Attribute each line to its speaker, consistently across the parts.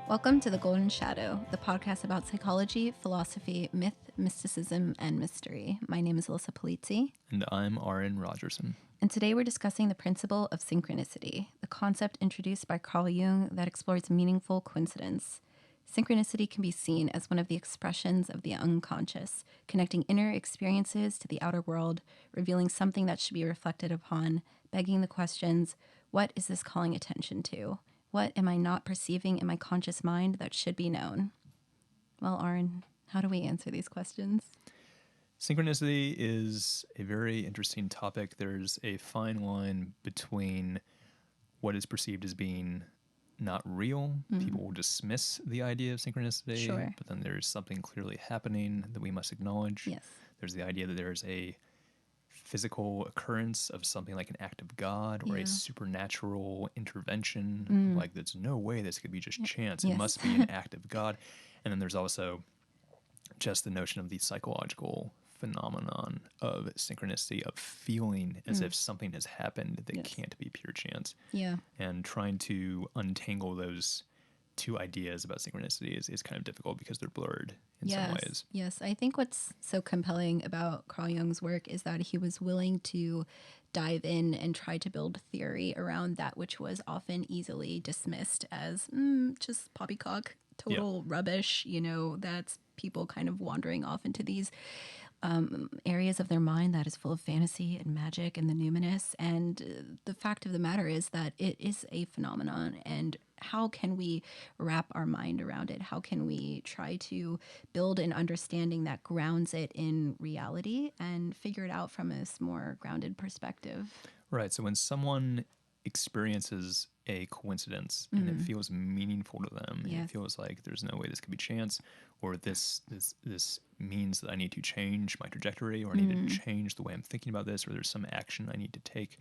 Speaker 1: Welcome to The Golden Shadow, the podcast about psychology, philosophy, myth, mysticism, and mystery. My name is Alyssa Polizzi.
Speaker 2: And I'm Arran Rogerson.
Speaker 1: And today we're discussing the principle of synchronicity, the concept introduced by Carl Jung that explores meaningful coincidence. Synchronicity can be seen as one of the expressions of the unconscious, connecting inner experiences to the outer world, revealing something that should be reflected upon, begging the questions, what is this calling attention to? What am I not perceiving in my conscious mind that should be known? Well, Arran, how do we answer these questions?
Speaker 2: Synchronicity is a very interesting topic. There's a fine line between what is perceived as being not real. Mm-hmm. People will dismiss the idea of synchronicity,
Speaker 1: sure.
Speaker 2: But then there's something clearly happening that we must acknowledge.
Speaker 1: Yes.
Speaker 2: There's the idea that there's a physical occurrence of something like an act of God or a supernatural intervention. Like, there's no way this could be just chance. It must be an act of God. And then there's also just the notion of the psychological phenomenon of synchronicity, of feeling as if something has happened that can't be pure chance.
Speaker 1: Yeah.
Speaker 2: And trying to untangle those two ideas about synchronicity is kind of difficult because they're blurred in some ways.
Speaker 1: Yes, I think what's so compelling about Carl Jung's work is that he was willing to dive in and try to build theory around that which was often easily dismissed as just poppycock, total rubbish, that's people kind of wandering off into these areas of their mind that is full of fantasy and magic and the numinous. And the fact of the matter is that it is a phenomenon, and how can we wrap our mind around it? How can we try to build an understanding that grounds it in reality and figure it out from a more grounded perspective?
Speaker 2: Right. So when someone experiences a coincidence and it feels meaningful to them, and it feels like there's no way this could be chance, or this means that I need to change my trajectory, or I need to change the way I'm thinking about this, or there's some action I need to take.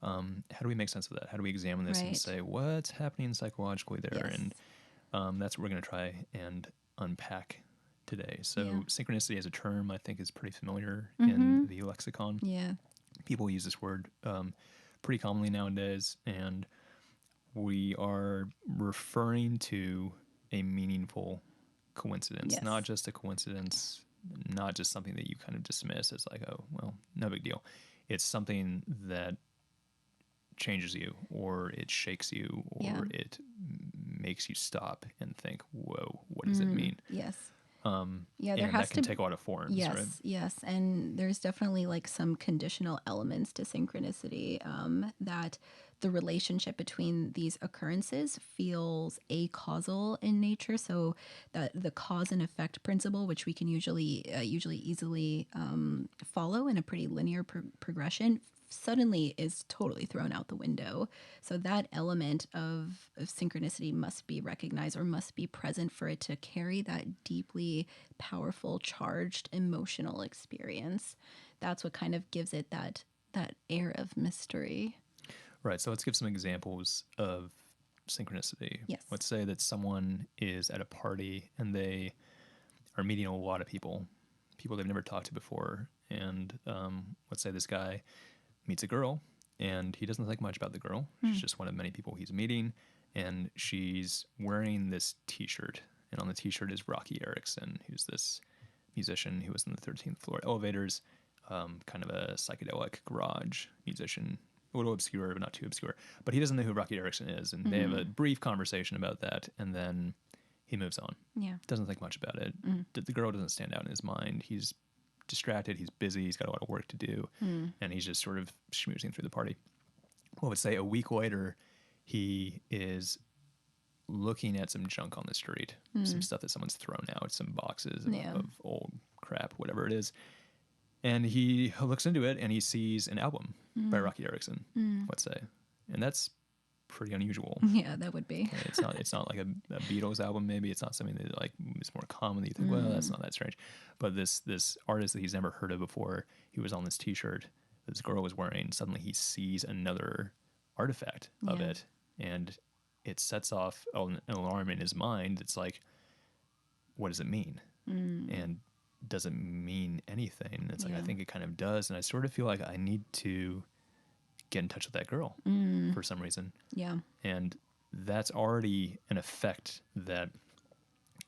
Speaker 2: How do we make sense of that? How do we examine this and say what's happening psychologically there?
Speaker 1: Yes.
Speaker 2: And that's what we're going to try and unpack today. So synchronicity as a term, I think, is pretty familiar in the lexicon.
Speaker 1: Yeah.
Speaker 2: People use this word pretty commonly nowadays, and we are referring to a meaningful coincidence, not just a coincidence, not just something that you kind of dismiss as like, oh, well, no big deal. It's something that changes you, or it shakes you, or it makes you stop and think, whoa, what does it mean?
Speaker 1: Yes.
Speaker 2: There and has that can take a lot of forms, right?
Speaker 1: Yes. And there's definitely like some conditional elements to synchronicity, that the relationship between these occurrences feels acausal in nature. So that the cause and effect principle, which we can usually easily follow in a pretty linear progression, suddenly is totally thrown out the window. So that element of synchronicity must be recognized, or must be present for it to carry that deeply powerful, charged emotional experience. That's what kind of gives it that air of mystery.
Speaker 2: Right. So let's give some examples of synchronicity.
Speaker 1: Yes.
Speaker 2: Let's say that someone is at a party and they are meeting a lot of people they've never talked to before. And let's say this guy meets a girl, and he doesn't think much about the girl. She's just one of many people he's meeting, and she's wearing this T-shirt, and on the T-shirt is Rocky Erickson, who's this musician who was in the 13th floor elevators, kind of a psychedelic garage musician, a little obscure, but not too obscure. But he doesn't know who Rocky Erickson is, and they have a brief conversation about that, and then he moves on.
Speaker 1: Yeah.
Speaker 2: Doesn't think much about it. The girl doesn't stand out in his mind. He's distracted, he's busy, he's got a lot of work to do, and he's just sort of schmoozing through the party. Well, let's say a week later, he is looking at some junk on the street, some stuff that someone's thrown out, some boxes of old crap, whatever it is, and he looks into it and he sees an album by Rocky Erickson, let's say, and that's pretty unusual.
Speaker 1: Yeah, that would be.
Speaker 2: It's not like a Beatles album. Maybe it's not something that like is more common that you think, well, that's not that strange. But this artist that he's never heard of before, he was on this T-shirt this girl was wearing. Suddenly he sees another artifact of it, and it sets off an alarm in his mind. It's like, what does it mean? And does it mean anything? It's like, I think it kind of does, and I sort of feel like I need to get in touch with that girl for some reason.
Speaker 1: Yeah.
Speaker 2: And that's already an effect that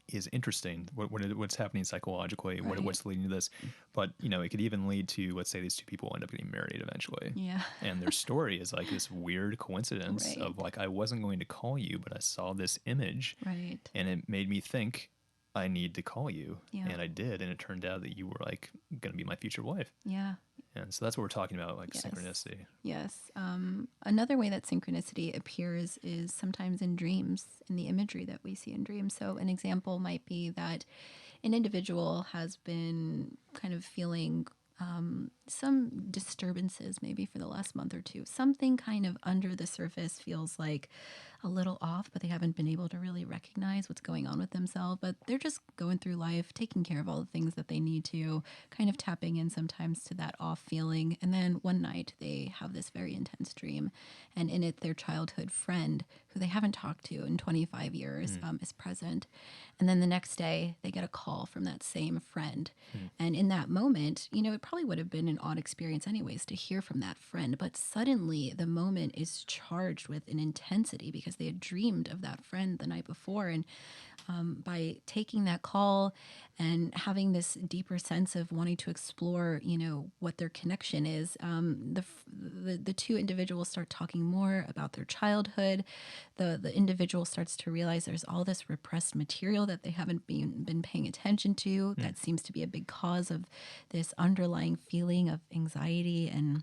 Speaker 2: is interesting. What's happening psychologically,
Speaker 1: Right.
Speaker 2: what's leading to this. But, it could even lead to, let's say these two people end up getting married eventually.
Speaker 1: Yeah.
Speaker 2: And their story is like this weird coincidence
Speaker 1: Right.
Speaker 2: of like, I wasn't going to call you, but I saw this image
Speaker 1: Right.
Speaker 2: and it made me think I need to call you.
Speaker 1: Yeah.
Speaker 2: And I did. And it turned out that you were like going to be my future wife.
Speaker 1: Yeah.
Speaker 2: And so that's what we're talking about, like
Speaker 1: Yes.
Speaker 2: synchronicity.
Speaker 1: Yes. Another way that synchronicity appears is sometimes in dreams, in the imagery that we see in dreams. So, an example might be that an individual has been kind of feeling some disturbances maybe for the last month or two. Something kind of under the surface feels like a little off, but they haven't been able to really recognize what's going on with themselves. But they're just going through life, taking care of all the things that they need to, kind of tapping in sometimes to that off feeling. And then one night they have this very intense dream, and in it, their childhood friend, who they haven't talked to in 25 years, is present. And then the next day, they get a call from that same friend. And in that moment, it probably would have been an odd experience, anyways, to hear from that friend. But suddenly, the moment is charged with an intensity because they had dreamed of that friend the night before. And by taking that call and having this deeper sense of wanting to explore, what their connection is, the two individuals start talking more about their childhood. The individual starts to realize there's all this repressed material that they haven't been paying attention to. That seems to be a big cause of this underlying feeling of anxiety and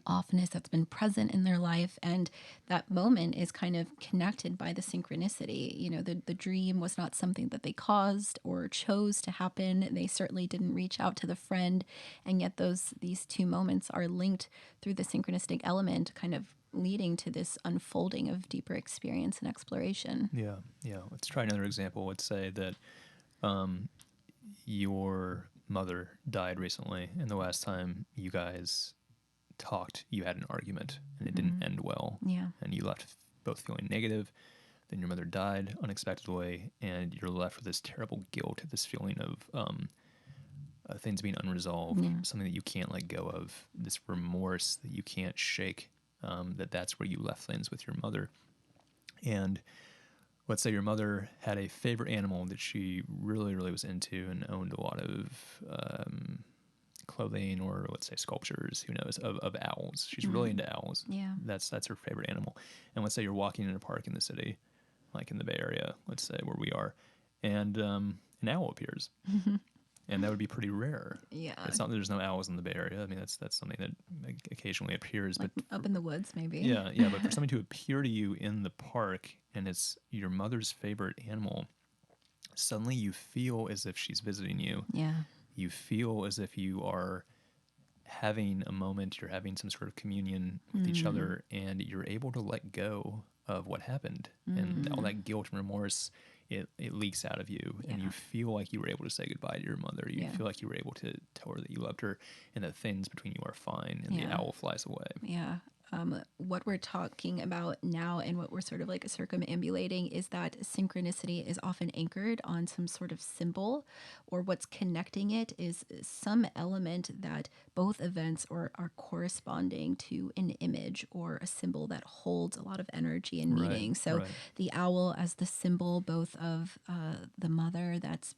Speaker 1: offness that's been present in their life. And that moment is kind of connected by the synchronicity. The dream was not something that they caused or chose to happen. They certainly didn't reach out to the friend. And yet these two moments are linked through the synchronistic element, kind of leading to this unfolding of deeper experience and exploration.
Speaker 2: Yeah. Let's try another example. Let's say that your mother died recently, and the last time you guys talked, you had an argument, and it didn't end well.
Speaker 1: Yeah.
Speaker 2: And you left both feeling negative. Then your mother died unexpectedly, and you're left with this terrible guilt, this feeling of things being unresolved, something that you can't let go of, this remorse that you can't shake, that's where you left things with your mother. And let's say your mother had a favorite animal that she really, really was into and owned a lot of clothing, or let's say sculptures, who knows, of owls. She's really into owls.
Speaker 1: Yeah.
Speaker 2: That's her favorite animal. And let's say you're walking in a park in the city, like in the Bay Area, let's say where we are, and an owl appears. And that would be pretty rare.
Speaker 1: Yeah.
Speaker 2: It's not that there's no owls in the Bay Area. I mean, that's something that occasionally appears.
Speaker 1: Like
Speaker 2: but
Speaker 1: up in the woods, maybe.
Speaker 2: Yeah, but for something to appear to you in the park and it's your mother's favorite animal, suddenly you feel as if she's visiting you.
Speaker 1: Yeah.
Speaker 2: You feel as if you are having a moment, you're having some sort of communion with each other, and you're able to let go of what happened. And all that guilt and remorse, it leaks out of you, and you feel like you were able to say goodbye to your mother. You feel like you were able to tell her that you loved her and that things between you are fine, and the owl flies away.
Speaker 1: Yeah. What we're talking about now and what we're sort of like circumambulating is that synchronicity is often anchored on some sort of symbol, or what's connecting it is some element that both events are corresponding to an image or a symbol that holds a lot of energy and meaning. So the owl as the symbol both of the mother that's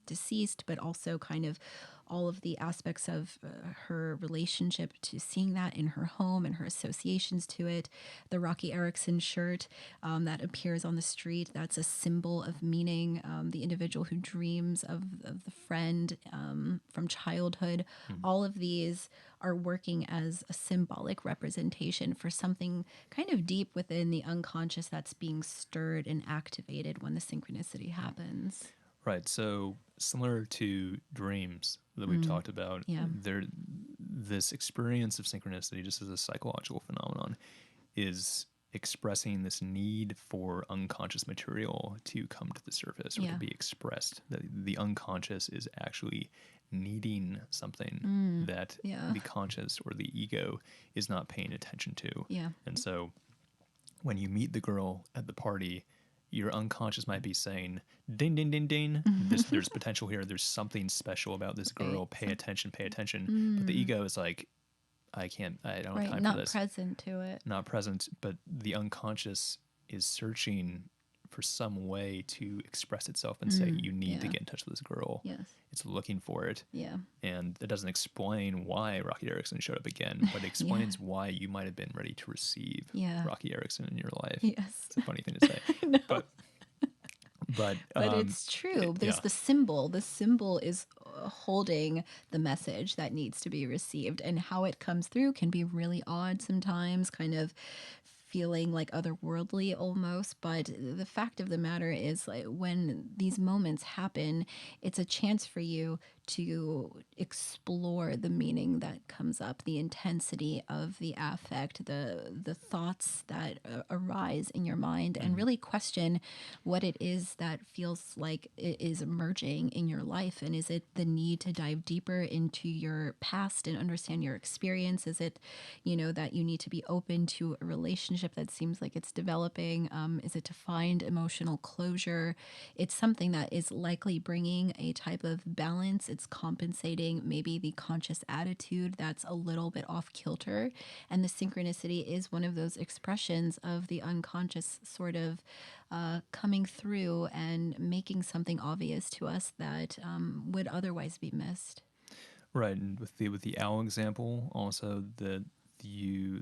Speaker 1: deceased, but also kind of all of the aspects of her relationship to seeing that in her home and her associations to it. The Rocky Erickson shirt that appears on the street, that's a symbol of meaning. The individual who dreams of the friend from childhood, all of these are working as a symbolic representation for something kind of deep within the unconscious that's being stirred and activated when the synchronicity happens.
Speaker 2: Right. So similar to dreams that we've talked about, this experience of synchronicity, just as a psychological phenomenon, is expressing this need for unconscious material to come to the surface or to be expressed. The unconscious is actually needing something that the conscious or the ego is not paying attention to.
Speaker 1: Yeah.
Speaker 2: And so when you meet the girl at the party, your unconscious might be saying, ding, ding, ding, ding. There's potential here. There's something special about this girl. Pay attention, pay attention. But the ego is like, I don't have time for this.
Speaker 1: Not present to it.
Speaker 2: Not present, but the unconscious is searching for some way to express itself and say, you need to
Speaker 1: yeah.
Speaker 2: get in touch with this girl.
Speaker 1: Yes.
Speaker 2: It's looking for it.
Speaker 1: Yeah.
Speaker 2: And it doesn't explain why Rocky Erickson showed up again, but it explains why you might have been ready to receive
Speaker 1: Yeah.
Speaker 2: Rocky Erickson in your life.
Speaker 1: Yes.
Speaker 2: It's a funny thing to say.
Speaker 1: No.
Speaker 2: But
Speaker 1: But it's true. There's the symbol. The symbol is holding the message that needs to be received, and how it comes through can be really odd sometimes, kind of feeling like otherworldly almost. But the fact of the matter is, like, when these moments happen, it's a chance for you to explore the meaning that comes up, the intensity of the affect, the thoughts that arise in your mind, and really question what it is that feels like it is emerging in your life. And is it the need to dive deeper into your past and understand your experience? Is it, that you need to be open to a relationship that seems like it's developing? Is it to find emotional closure? It's something that is likely bringing a type of balance. It's compensating maybe the conscious attitude that's a little bit off kilter. And the synchronicity is one of those expressions of the unconscious sort of coming through and making something obvious to us that would otherwise be missed.
Speaker 2: Right, and with the owl example, also you're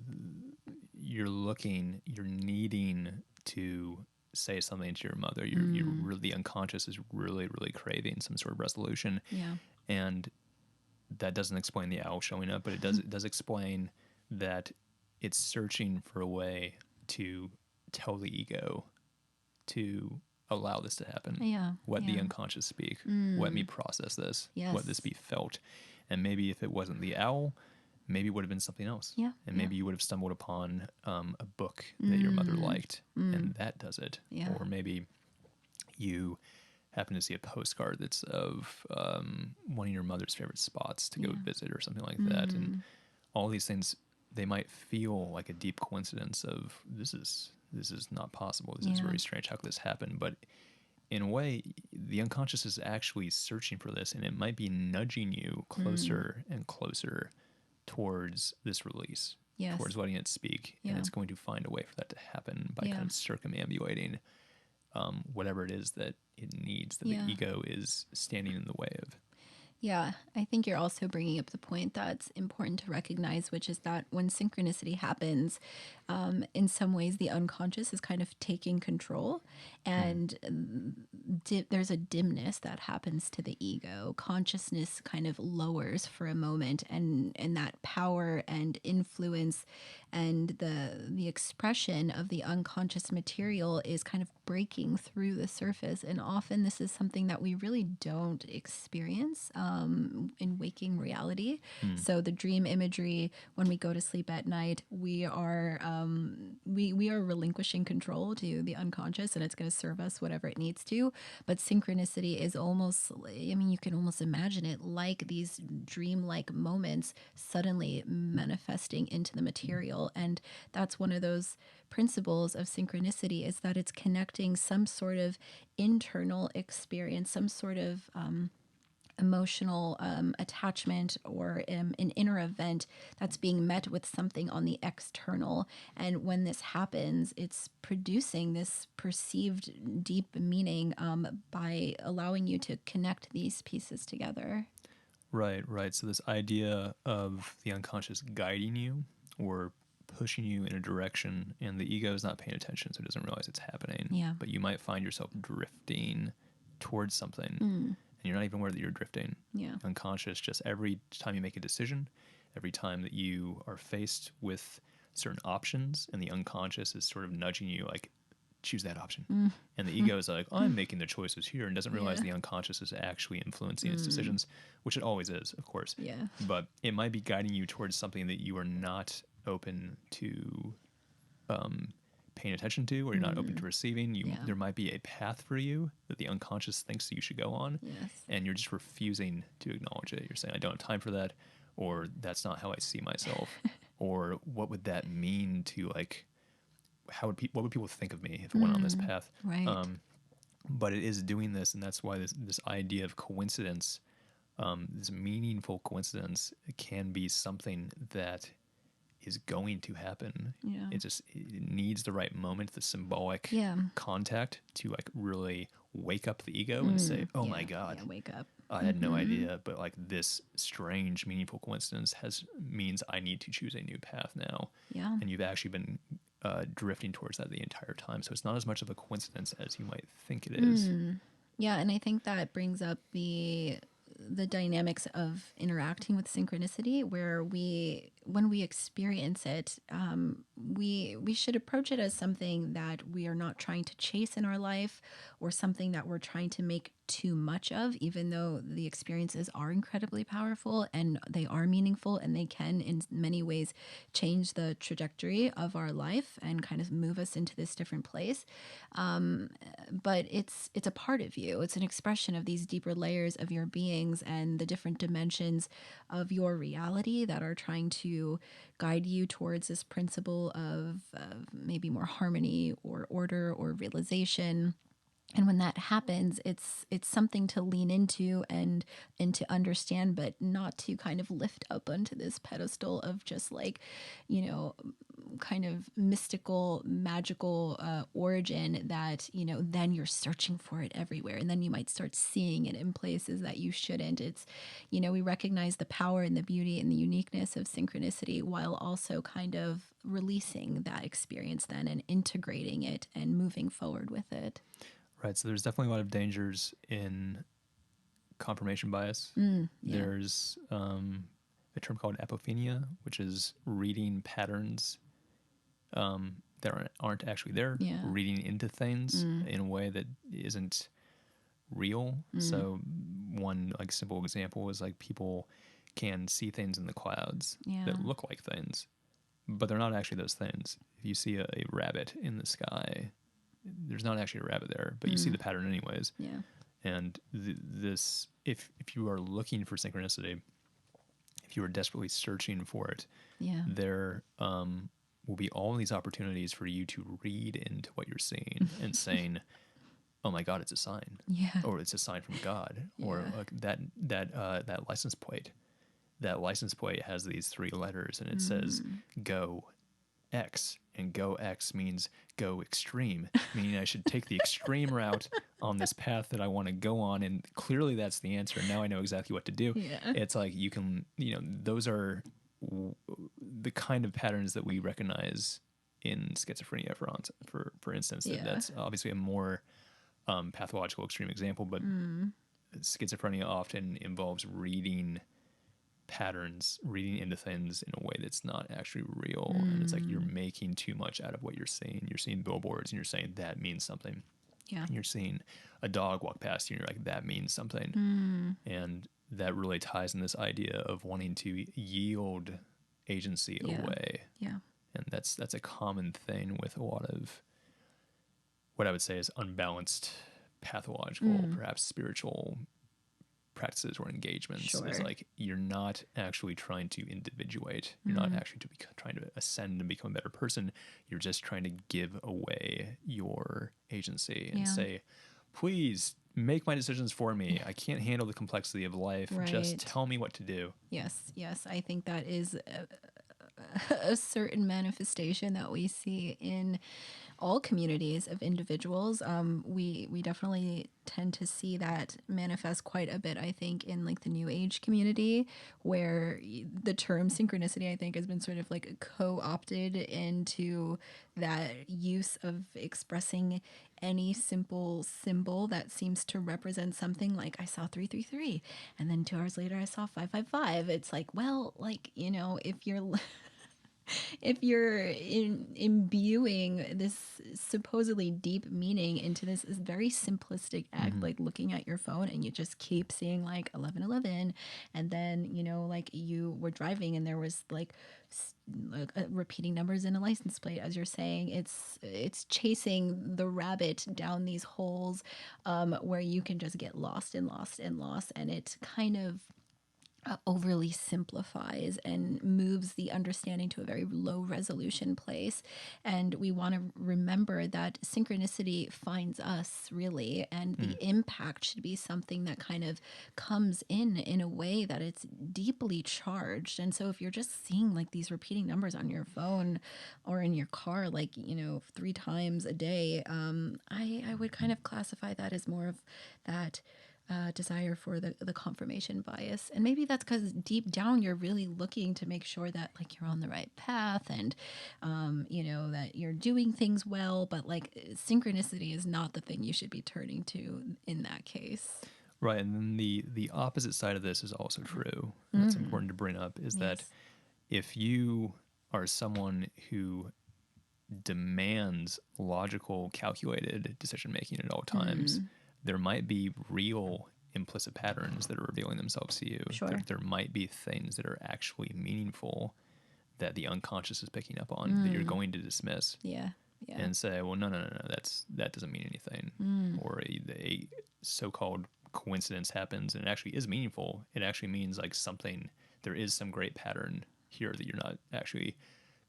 Speaker 2: needing to say something to your mother. You're really, the unconscious is really, really craving some sort of resolution.
Speaker 1: Yeah.
Speaker 2: And that doesn't explain the owl showing up, but it does explain that it's searching for a way to tell the ego to allow this to happen.
Speaker 1: Yeah.
Speaker 2: Let the
Speaker 1: Yeah.
Speaker 2: unconscious speak. Let me process this.
Speaker 1: Yes.
Speaker 2: Let this be felt. And maybe if it wasn't the owl, maybe it would have been something else.
Speaker 1: Yeah.
Speaker 2: And maybe you would have stumbled upon a book that your mother liked, and that does it.
Speaker 1: Yeah.
Speaker 2: Or maybe you happen to see a postcard that's of one of your mother's favorite spots to go visit or something like that. And all these things, they might feel like a deep coincidence of this is not possible. This is very strange. How could this happen? But in a way, the unconscious is actually searching for this, and it might be nudging you closer and closer towards this release,
Speaker 1: Yes.
Speaker 2: towards letting it speak.
Speaker 1: Yeah.
Speaker 2: And it's going to find a way for that to happen by kind of circumambulating whatever it is that it needs, that the ego is standing in the way of.
Speaker 1: Yeah, I think you're also bringing up the point that's important to recognize, which is that when synchronicity happens, in some ways the unconscious is kind of taking control, and there's a dimness that happens to the ego. Consciousness kind of lowers for a moment, and that power and influence and the expression of the unconscious material is kind of breaking through the surface. And often this is something that we really don't experience in waking reality. So the dream imagery, when we go to sleep at night, we are we are relinquishing control to the unconscious, and it's going to serve us whatever it needs to. But synchronicity is almost, I mean, you can almost imagine it like these dream-like moments suddenly manifesting into the material. And that's one of those principles of synchronicity, is that it's connecting some sort of internal experience, some sort of emotional attachment, or an inner event that's being met with something on the external. And when this happens, it's producing this perceived deep meaning by allowing you to connect these pieces together.
Speaker 2: Right, right. So this idea of the unconscious guiding you or pushing you in a direction, and the ego is not paying attention, so it doesn't realize it's happening.
Speaker 1: Yeah.
Speaker 2: But you might find yourself drifting towards something, and you're not even aware that you're drifting.
Speaker 1: Yeah.
Speaker 2: Unconscious, just every time you make a decision, every time that you are faced with certain options, and the unconscious is sort of nudging you, like, choose that option. And the ego is like, I'm making the choices here, and doesn't realize the unconscious is actually influencing its decisions, which it always is, of course.
Speaker 1: Yeah.
Speaker 2: But it might be guiding you towards something that you are not open to paying attention to, or you're not open to receiving. There might be a path for you that the unconscious thinks you should go on,
Speaker 1: Yes.
Speaker 2: and you're just refusing to acknowledge it. You're saying, I don't have time for that, or that's not how I see myself, or what would that mean to, like, what would people think of me if I went on this path?
Speaker 1: Right.
Speaker 2: But it is doing this, and that's why this idea of coincidence, this meaningful coincidence, can be something that is going to happen.
Speaker 1: Yeah.
Speaker 2: It needs the right moment, the symbolic
Speaker 1: Yeah.
Speaker 2: contact to like really wake up the ego and say, oh my God,
Speaker 1: Yeah, wake up.
Speaker 2: I had no idea, but like this strange, meaningful coincidence means I need to choose a new path now.
Speaker 1: Yeah.
Speaker 2: And you've actually been drifting towards that the entire time. So it's not as much of a coincidence as you might think it is.
Speaker 1: Yeah, and I think that brings up the dynamics of interacting with synchronicity, where when we experience it, we should approach it as something that we are not trying to chase in our life, or something that we're trying to make too much of, even though the experiences are incredibly powerful and they are meaningful, and they can in many ways change the trajectory of our life and kind of move us into this different place. But it's a part of you. It's an expression of these deeper layers of your beings and the different dimensions of your reality that are trying to guide you towards this principle of maybe more harmony or order or realization. And when that happens, it's something to lean into and to understand, but not to kind of lift up onto this pedestal of just like, you know, kind of mystical, magical origin that, you know, then you're searching for it everywhere. And then you might start seeing it in places that you shouldn't. It's, you know, we recognize the power and the beauty and the uniqueness of synchronicity, while also kind of releasing that experience then and integrating it and moving forward with it.
Speaker 2: Right. So there's definitely a lot of dangers in confirmation bias.
Speaker 1: Yeah.
Speaker 2: There's a term called apophenia, which is reading patterns that aren't actually there,
Speaker 1: Yeah.
Speaker 2: reading into things in a way that isn't real. So one like simple example is like people can see things in the clouds
Speaker 1: Yeah.
Speaker 2: that look like things, but they're not actually those things. If you see a rabbit in the sky, there's not actually a rabbit there, but you see the pattern anyways.
Speaker 1: Yeah.
Speaker 2: And this, if you are looking for synchronicity, if you are desperately searching for it,
Speaker 1: Yeah.
Speaker 2: there will be all these opportunities for you to read into what you're seeing and saying, "Oh my God, it's a sign,"
Speaker 1: Yeah.
Speaker 2: or "It's a sign from God," or like that license plate. That license plate has these 3 letters, and it says "Go X," and "Go X" means go extreme, meaning I should take the extreme route on this path that I want to go on, and clearly that's the answer. Now I know exactly what to do.
Speaker 1: Yeah.
Speaker 2: It's like you can, those are the kind of patterns that we recognize in schizophrenia, for instance.
Speaker 1: Yeah.
Speaker 2: That's obviously a more pathological extreme example, but schizophrenia often involves reading patterns, reading into things in a way that's not actually real. And it's like you're making too much out of what you're seeing. You're seeing billboards and you're saying that means something.
Speaker 1: Yeah.
Speaker 2: And you're seeing a dog walk past you and you're like, that means something. And that really ties in this idea of wanting to yield agency away.
Speaker 1: Yeah.
Speaker 2: And that's a common thing with a lot of what I would say is unbalanced pathological, perhaps spiritual practices or engagements.
Speaker 1: Sure.
Speaker 2: Is like you're not actually trying to individuate. You're not actually trying to ascend and become a better person. You're just trying to give away your agency and say, please make my decisions for me. I can't handle the complexity of life.
Speaker 1: Right.
Speaker 2: Just tell me what to do.
Speaker 1: Yes. I think that is a certain manifestation that we see in all communities of individuals. We definitely tend to see that manifest quite a bit, I think, in like the New Age community, where the term synchronicity, I think, has been sort of like co-opted into that use of expressing any simple symbol that seems to represent something. Like I saw 333 and then 2 hours later I saw 555. It's like, well, like, if you're imbuing this supposedly deep meaning into this very simplistic act, like looking at your phone and you just keep seeing like 1111, and then like you were driving and there was like repeating numbers in a license plate, as you're saying, it's chasing the rabbit down these holes where you can just get lost and lost and lost, and it kind of overly simplifies and moves the understanding to a very low resolution place. And we want to remember that synchronicity finds us really, and the
Speaker 2: Mm.
Speaker 1: impact should be something that kind of comes in a way that it's deeply charged. And so if you're just seeing like these repeating numbers on your phone or in your car, like, 3 times a day, I would kind of classify that as more of that desire for the confirmation bias. And maybe that's because deep down you're really looking to make sure that like you're on the right path, and that you're doing things well. But like synchronicity is not the thing you should be turning to in that case.
Speaker 2: Right, and then the opposite side of this is also true. And that's important to bring up, is that
Speaker 1: Yes.
Speaker 2: if you are someone who demands logical, calculated decision making at all times, there might be real implicit patterns that are revealing themselves to you.
Speaker 1: Sure.
Speaker 2: There might be things that are actually meaningful that the unconscious is picking up on that you're going to dismiss
Speaker 1: Yeah. Yeah.
Speaker 2: and say, well, no, that doesn't mean anything. Or a so-called coincidence happens and it actually is meaningful. It actually means like something, there is some great pattern here that you're not actually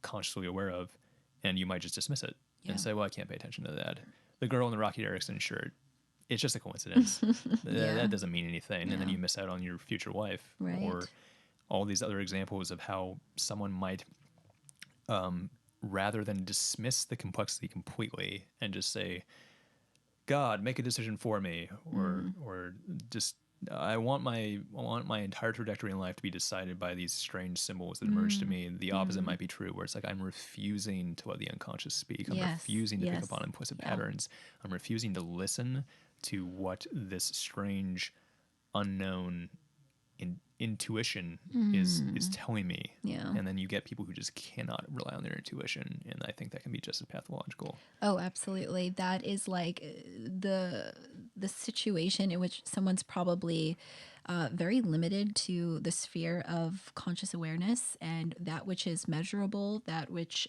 Speaker 2: consciously aware of, and you might just dismiss it
Speaker 1: Yeah.
Speaker 2: and say, well, I can't pay attention to that. The girl in the Rocky Erickson shirt, it's just a coincidence.
Speaker 1: Yeah.
Speaker 2: That doesn't mean anything. And then
Speaker 1: Yeah.
Speaker 2: you miss out on your future wife.
Speaker 1: Right.
Speaker 2: Or all these other examples of how someone might, rather than dismiss the complexity completely and just say, God, make a decision for me, or just I want my entire trajectory in life to be decided by these strange symbols that emerge to me. The opposite might be true, where it's like I'm refusing to let the unconscious speak. I'm
Speaker 1: Yes.
Speaker 2: refusing to pick
Speaker 1: Yes.
Speaker 2: up on implicit
Speaker 1: Yeah.
Speaker 2: patterns. I'm refusing to listen to what this strange, unknown intuition is telling me.
Speaker 1: Yeah.
Speaker 2: And then you get people who just cannot rely on their intuition, and I think that can be just as pathological.
Speaker 1: Oh, absolutely. That is like the situation in which someone's probably very limited to the sphere of conscious awareness, and that which is measurable, that which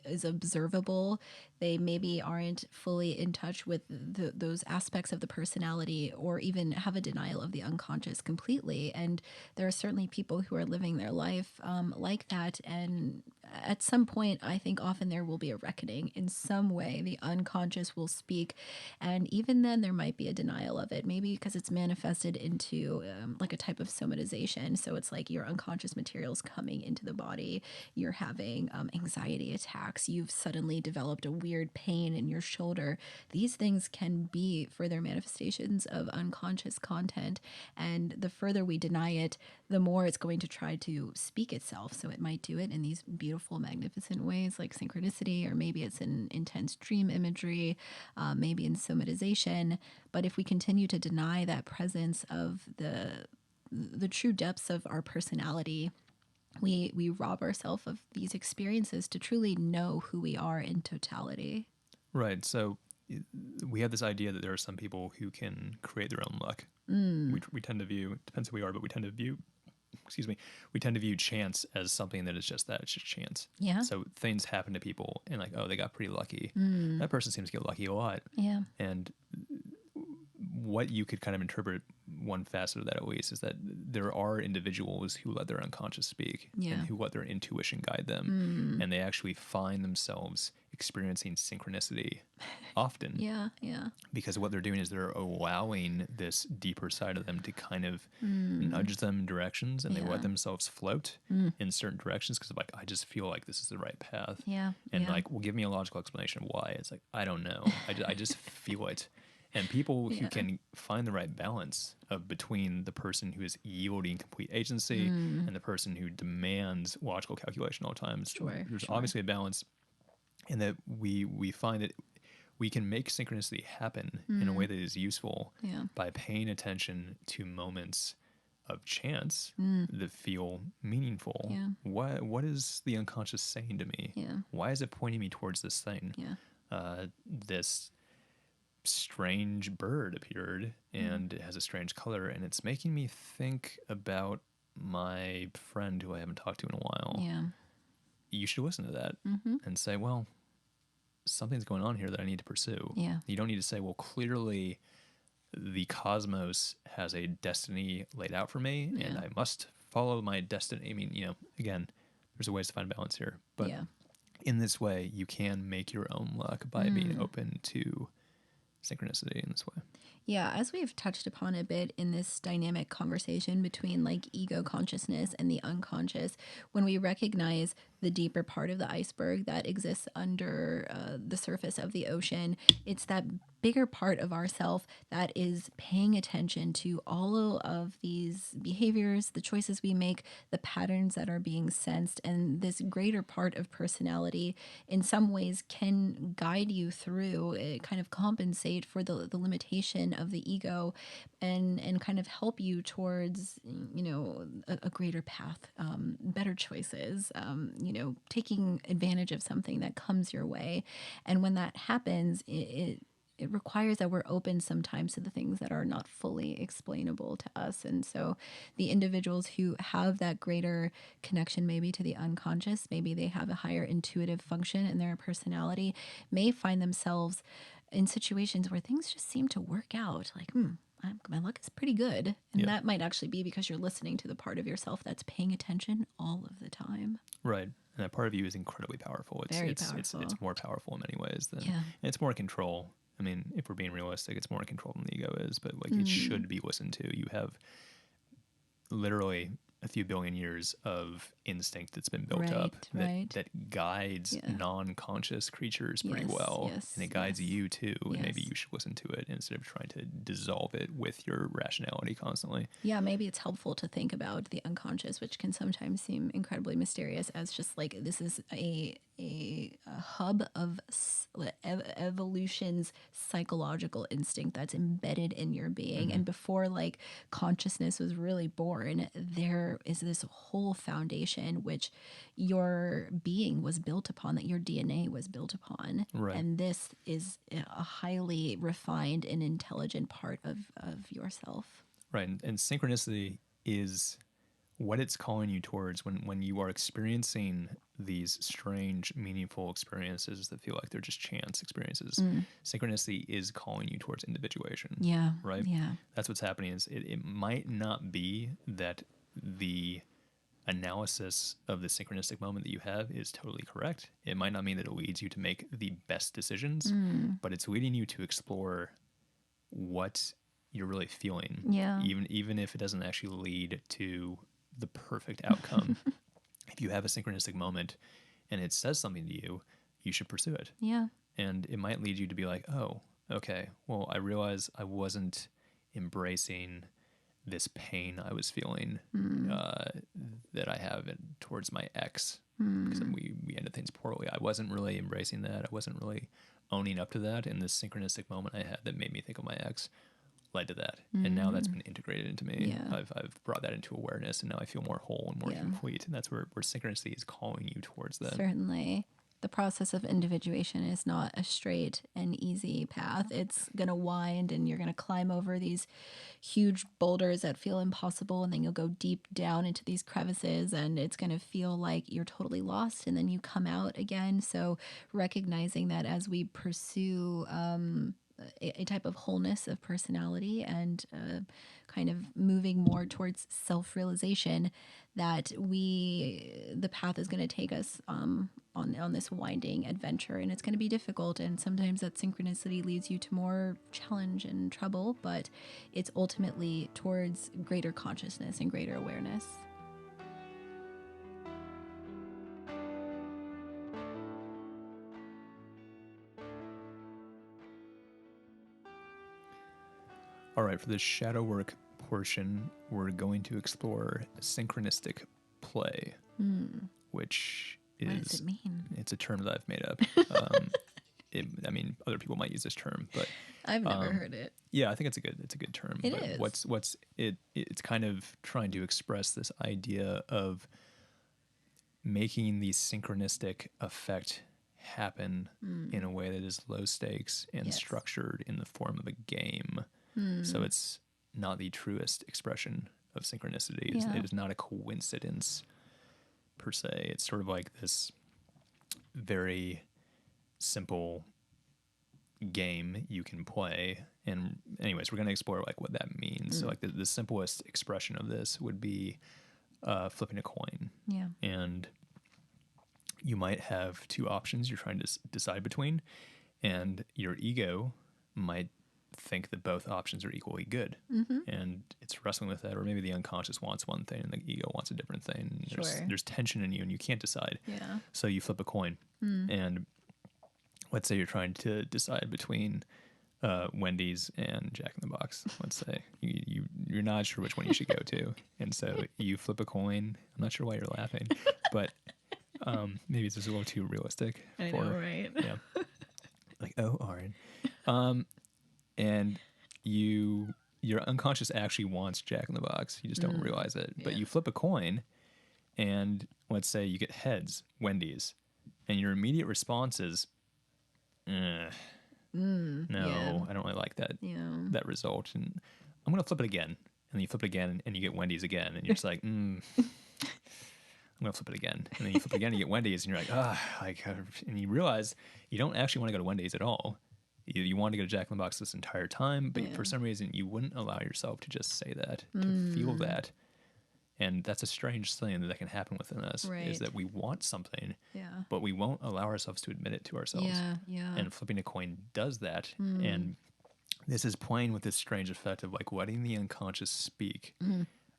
Speaker 1: is observable. They maybe aren't fully in touch with those aspects of the personality, or even have a denial of the unconscious completely. And there are certainly people who are living their life like that. And at some point, I think often there will be a reckoning in some way. The unconscious will speak. And even then, there might be a denial of it, maybe because it's manifested into like a type of somatization. So it's like your unconscious materials coming into the body. You're having anxiety attacks. You've suddenly developed a weird pain in your shoulder. These things can be further manifestations of unconscious content. And the further we deny it, the more it's going to try to speak itself. So it might do it in these beautiful, magnificent ways like synchronicity, or maybe it's in intense dream imagery, maybe in somatization. But if we continue to deny that presence of the true depths of our personality, we rob ourselves of these experiences to truly know who we are in totality.
Speaker 2: Right. So we have this idea that there are some people who can create their own luck. We tend to view, it depends who we are, but we tend to view, we tend to view chance as something that is just that, it's just chance.
Speaker 1: Yeah.
Speaker 2: So things happen to people and like, oh, they got pretty lucky. That person seems to get lucky a lot.
Speaker 1: Yeah.
Speaker 2: And what you could kind of interpret, one facet of that at least, is that there are individuals who let their unconscious speak and who let their intuition guide them. And they actually find themselves experiencing synchronicity often.
Speaker 1: Yeah. Yeah.
Speaker 2: Because what they're doing is they're allowing this deeper side of them to kind of nudge them in directions, and they let themselves float in certain directions because like, I just feel like this is the right path.
Speaker 1: Yeah.
Speaker 2: And
Speaker 1: yeah.
Speaker 2: like, well, give me a logical explanation of why. It's like, I don't know. I just feel it. And people who can find the right balance of between the person who is yielding complete agency and the person who demands logical calculation all times, there's obviously a balance, and that we find that we can make synchronicity happen in a way that is useful by paying attention to moments of chance that feel meaningful.
Speaker 1: Yeah.
Speaker 2: What is the unconscious saying to me?
Speaker 1: Yeah.
Speaker 2: Why is it pointing me towards this thing? This strange bird appeared and it has a strange color, and it's making me think about my friend who I haven't talked to in a while.
Speaker 1: Yeah.
Speaker 2: You should listen to that and say, well, something's going on here that I need to pursue.
Speaker 1: Yeah.
Speaker 2: You don't need to say, well, clearly the cosmos has a destiny laid out for me, and
Speaker 1: Yeah.
Speaker 2: I must follow my destiny. I mean, again, there's ways to find balance here, but
Speaker 1: Yeah.
Speaker 2: in this way, you can make your own luck by being open to synchronicity in this way.
Speaker 1: Yeah, as we've touched upon a bit in this dynamic conversation between like ego consciousness and the unconscious, when we recognize the deeper part of the iceberg that exists under the surface of the ocean, it's that bigger part of ourself that is paying attention to all of these behaviors, the choices we make, the patterns that are being sensed, and this greater part of personality in some ways can guide you through, kind of compensate for the limitation of the ego, and kind of help you towards a greater path, better choices, taking advantage of something that comes your way. And when that happens, it requires that we're open sometimes to the things that are not fully explainable to us. And so the individuals who have that greater connection maybe to the unconscious, maybe they have a higher intuitive function in their personality, may find themselves in situations where things just seem to work out. Like, my luck is pretty good. And that might actually be because you're listening to the part of yourself that's paying attention all of the time.
Speaker 2: Right. And that part of you is incredibly powerful.
Speaker 1: Very
Speaker 2: It's
Speaker 1: powerful.
Speaker 2: more powerful in many ways than,
Speaker 1: Yeah.
Speaker 2: and it's more control. I mean, if we're being realistic, it's more control than the ego is, but like it should be listened to. You have literally a few billion years of instinct that's been built up that guides non-conscious creatures pretty well, and it guides you too, and maybe you should listen to it instead of trying to dissolve it with your rationality constantly.
Speaker 1: Yeah, maybe it's helpful to think about the unconscious, which can sometimes seem incredibly mysterious, as just like this is a hub of evolution's psychological instinct that's embedded in your being. And before like consciousness was really born, there is this whole foundation which your being was built upon, that your DNA was built upon.
Speaker 2: Right.
Speaker 1: And this is a highly refined and intelligent part of yourself.
Speaker 2: Right. And synchronicity is what it's calling you towards when you are experiencing these strange, meaningful experiences that feel like they're just chance experiences. Synchronicity is calling you towards individuation.
Speaker 1: Yeah.
Speaker 2: Right?
Speaker 1: Yeah.
Speaker 2: That's what's happening. Is it might not be that the analysis of the synchronistic moment that you have is totally correct. It might not mean that it leads you to make the best decisions, but it's leading you to explore what you're really feeling.
Speaker 1: Yeah.
Speaker 2: Even if it doesn't actually lead to the perfect outcome. If you have a synchronistic moment and it says something to you, you should pursue it.
Speaker 1: Yeah.
Speaker 2: And it might lead you to be like, oh, okay, well, I realize I wasn't embracing this pain I was feeling that I have towards my ex because we ended things poorly. I wasn't really embracing that. I wasn't really owning up to that. And this synchronistic moment I had that made me think of my ex led to that, and now that's been integrated into me. I've brought that into awareness, and now I feel more whole and more complete, and that's where synchronicity is calling you towards that.
Speaker 1: Certainly. The process of individuation is not a straight and easy path. It's going to wind, and you're going to climb over these huge boulders that feel impossible, and then you'll go deep down into these crevices, and it's going to feel like you're totally lost, and then you come out again. So recognizing that as we pursue a type of wholeness of personality and kind of moving more towards self-realization, that the path is going to take us on this winding adventure, and it's going to be difficult, and sometimes that synchronicity leads you to more challenge and trouble, but it's ultimately towards greater consciousness and greater awareness.
Speaker 2: All right, for the shadow work portion, we're going to explore synchronistic play, which is...
Speaker 1: What does it mean?
Speaker 2: It's a term that I've made up. I mean, other people might use this term, but
Speaker 1: I've never heard it.
Speaker 2: Yeah, I think it's a good term.
Speaker 1: It
Speaker 2: but
Speaker 1: is.
Speaker 2: It's kind of trying to express this idea of making the synchronistic effect happen in a way that is low stakes and structured in the form of a game. So it's not the truest expression of synchronicity. It is not a coincidence per se. It's sort of like this very simple game you can play. And anyways, we're going to explore like what that means. So like the simplest expression of this would be flipping a coin.
Speaker 1: Yeah.
Speaker 2: And you might have two options you're trying to decide between, and your ego might think that both options are equally good. And it's wrestling with that, or maybe the unconscious wants one thing and the ego wants a different thing. There's tension in you and you can't decide.
Speaker 1: Yeah.
Speaker 2: So you flip a coin, and let's say you're trying to decide between Wendy's and Jack in the Box. Let's say you're not sure which one you should go to, and so you flip a coin. I'm not sure why you're laughing, but maybe it's just a little too realistic.
Speaker 1: I know, right?
Speaker 2: Yeah, like, oh, Arran. And your unconscious actually wants Jack in the Box. You just don't realize it. But you flip a coin, and let's say you get heads, Wendy's, and your immediate response is, no, I don't really like that result. And I'm gonna flip it again. And then you flip it again, and you get Wendy's again, and you're just like, I'm gonna flip it again. And then you flip it again, and you get Wendy's, and you're like, and you realize you don't actually want to go to Wendy's at all. You want to go to Jack in the Box this entire time, but for some reason you wouldn't allow yourself to just say that, to feel that. And that's a strange thing that can happen within us, is that we want something, but we won't allow ourselves to admit it to ourselves. And flipping a coin does that. And this is playing with this strange effect of like letting the unconscious speak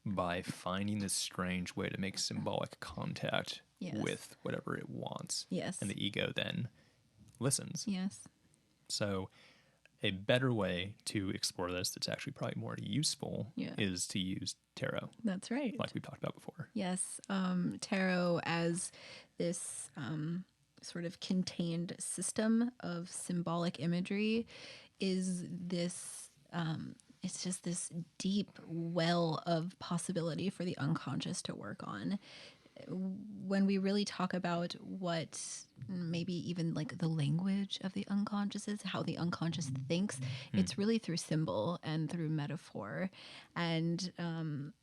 Speaker 2: by finding this strange way to make symbolic contact with whatever it wants. And the ego then listens. So a better way to explore this that's actually probably more useful is to use tarot.
Speaker 1: That's right.
Speaker 2: Like we've talked about before.
Speaker 1: Yes. Tarot as this sort of contained system of symbolic imagery is this, it's just this deep well of possibility for the unconscious to work on. When we really talk about what maybe even like the language of the unconscious is, how the unconscious thinks, it's really through symbol and through metaphor. And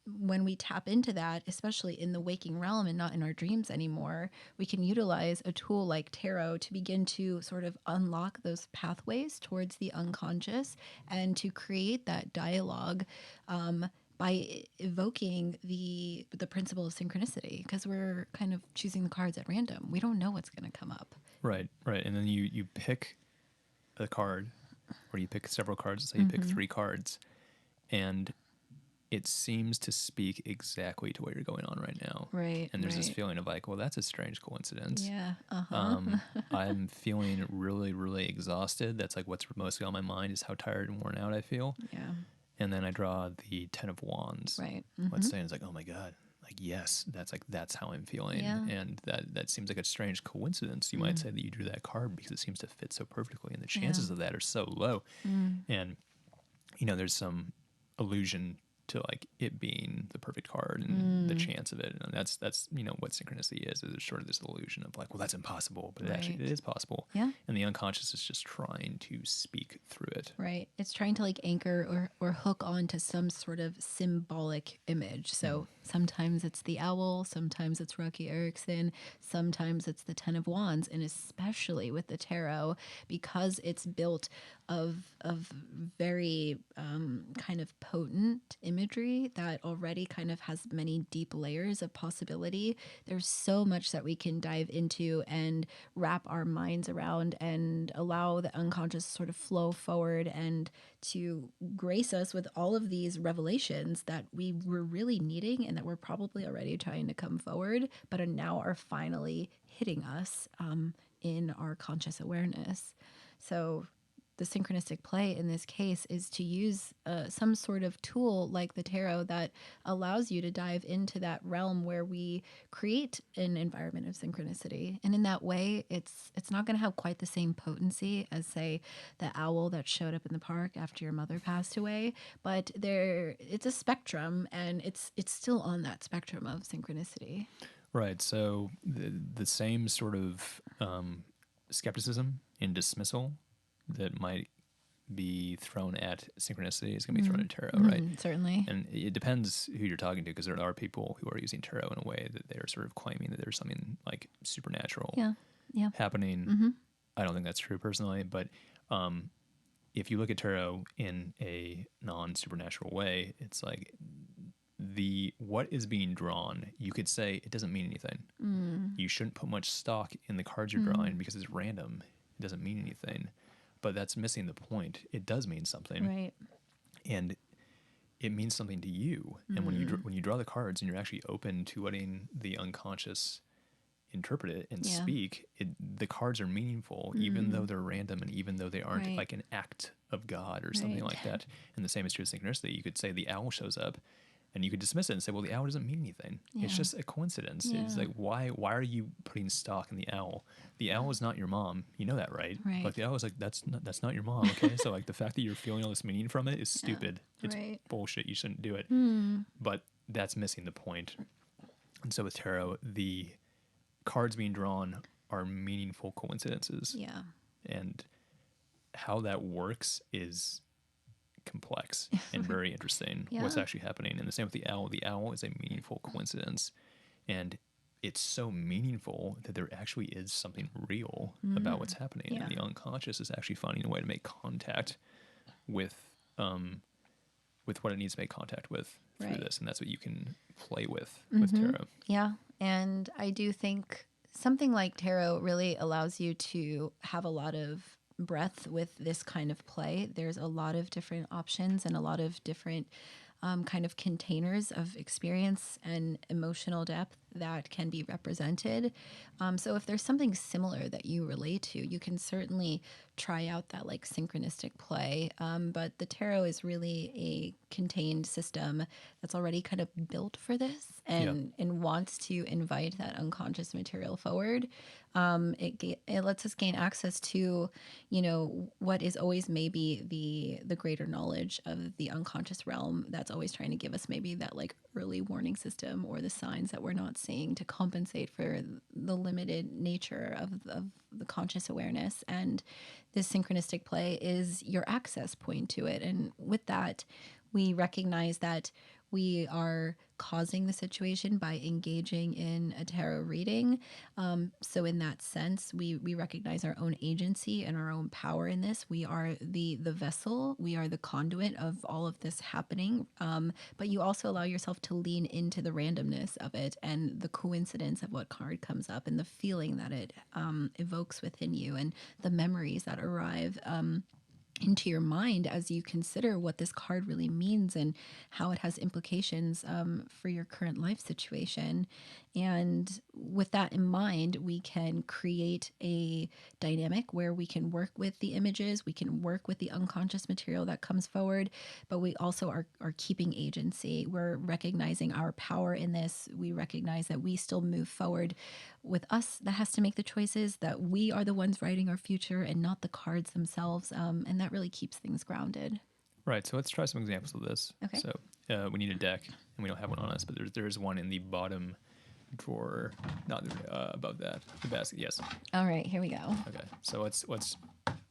Speaker 1: when we tap into that, especially in the waking realm and not in our dreams anymore, we can utilize a tool like tarot to begin to sort of unlock those pathways towards the unconscious and to create that dialogue by evoking the principle of synchronicity, because we're kind of choosing the cards at random. We don't know what's going to come up.
Speaker 2: Right. And then you pick a card, or you pick several cards. Let's say you pick 3 cards, and it seems to speak exactly to what you're going on right now.
Speaker 1: Right.
Speaker 2: And there's this feeling of like, well, that's a strange coincidence.
Speaker 1: Yeah.
Speaker 2: I'm feeling really, really exhausted. That's like what's mostly on my mind is how tired and worn out I feel.
Speaker 1: Yeah.
Speaker 2: And then I draw the 10 of Wands.
Speaker 1: Right.
Speaker 2: Let's say, and it's like, oh my God, like, yes, that's how I'm feeling.
Speaker 1: Yeah.
Speaker 2: And that seems like a strange coincidence. You might say that you drew that card because it seems to fit so perfectly, and the chances of that are so low. And, there's some illusion to like it being the perfect card and the chance of it. And that's what synchronicity is. There's sort of this illusion of like, well, that's impossible, but actually it is possible.
Speaker 1: Yeah.
Speaker 2: And the unconscious is just trying to speak through it.
Speaker 1: Right. It's trying to like anchor or hook on to some sort of symbolic image. So sometimes it's the owl, sometimes it's Rocky Erickson, sometimes it's the 10 of Wands, and especially with the tarot, because it's built of very kind of potent imagery that already kind of has many deep layers of possibility. There's so much that we can dive into and wrap our minds around and allow the unconscious to sort of flow forward and to grace us with all of these revelations that we were really needing and that we're probably already trying to come forward, but are finally hitting us in our conscious awareness. So the synchronistic play in this case is to use some sort of tool like the tarot that allows you to dive into that realm where we create an environment of synchronicity. And in that way, it's not going to have quite the same potency as, say, the owl that showed up in the park after your mother passed away. But it's a spectrum, and it's still on that spectrum of synchronicity.
Speaker 2: Right. So the same sort of skepticism and dismissal that might be thrown at synchronicity is going to be thrown at tarot, right?
Speaker 1: Certainly.
Speaker 2: And it depends who you're talking to, because there are people who are using tarot in a way that they're sort of claiming that there's something like supernatural happening. I don't think that's true personally, but If you look at tarot in a non-supernatural way, it's like what is being drawn, you could say it doesn't mean anything. You shouldn't put much stock in the cards you're drawing because it's random. It doesn't mean anything. But that's missing the point. It does mean something.
Speaker 1: Right.
Speaker 2: And it means something to you. And when you draw the cards and you're actually open to letting the unconscious interpret it and speak, the cards are meaningful, even though they're random and even though they aren't like an act of God or something like that. And the same is true of synchronicity. You could say the owl shows up and you could dismiss it and say, well, the owl doesn't mean anything. It's just a coincidence. It's like, why are you putting stock in the owl? The owl is not your mom. You know that, right? Like the owl is like, that's not your mom. Okay. So like the fact that you're feeling all this meaning from it is stupid. It's bullshit. You shouldn't do it. But that's missing the point. And so with tarot, the cards being drawn are meaningful coincidences.
Speaker 1: Yeah.
Speaker 2: And how that works is complex and very interesting. What's actually happening. And the same with the owl. The owl is a meaningful coincidence. And it's so meaningful that there actually is something real about what's happening. And the unconscious is actually finding a way to make contact with what it needs to make contact with through this. And that's what you can play with tarot.
Speaker 1: Yeah. And I do think something like tarot really allows you to have a lot of breadth with this kind of play. There's a lot of different options and a lot of different kind of containers of experience and emotional depth that can be represented. So if there's something similar that you relate to, you can certainly try out that like synchronistic play. But the tarot is really a contained system that's already kind of built for this and wants to invite that unconscious material forward. It lets us gain access to, what is always maybe the greater knowledge of the unconscious realm that's always trying to give us maybe that like early warning system or the signs that we're not seeing to compensate for the limited nature of the conscious awareness. And this synchronistic play is your access point to it. And with that, we recognize that we are causing the situation by engaging in a tarot reading. So in that sense, we recognize our own agency and our own power in this. We are the vessel. We are the conduit of all of this happening. But you also allow yourself to lean into the randomness of it and the coincidence of what card comes up and the feeling that it evokes within you and the memories that arrive into your mind as you consider what this card really means and how it has implications for your current life situation. And with that in mind, we can create a dynamic where we can work with the images, we can work with the unconscious material that comes forward, but we also are keeping agency. We're recognizing our power in this. We recognize that we still move forward with us that has to make the choices, that we are the ones writing our future and not the cards themselves. And that really keeps things grounded.
Speaker 2: Right. So let's try some examples of this.
Speaker 1: Okay.
Speaker 2: So we need a deck, and we don't have one on us, but there's one in the bottom drawer, not above that, the basket. Yes.
Speaker 1: All right. Here we go.
Speaker 2: Okay. So let's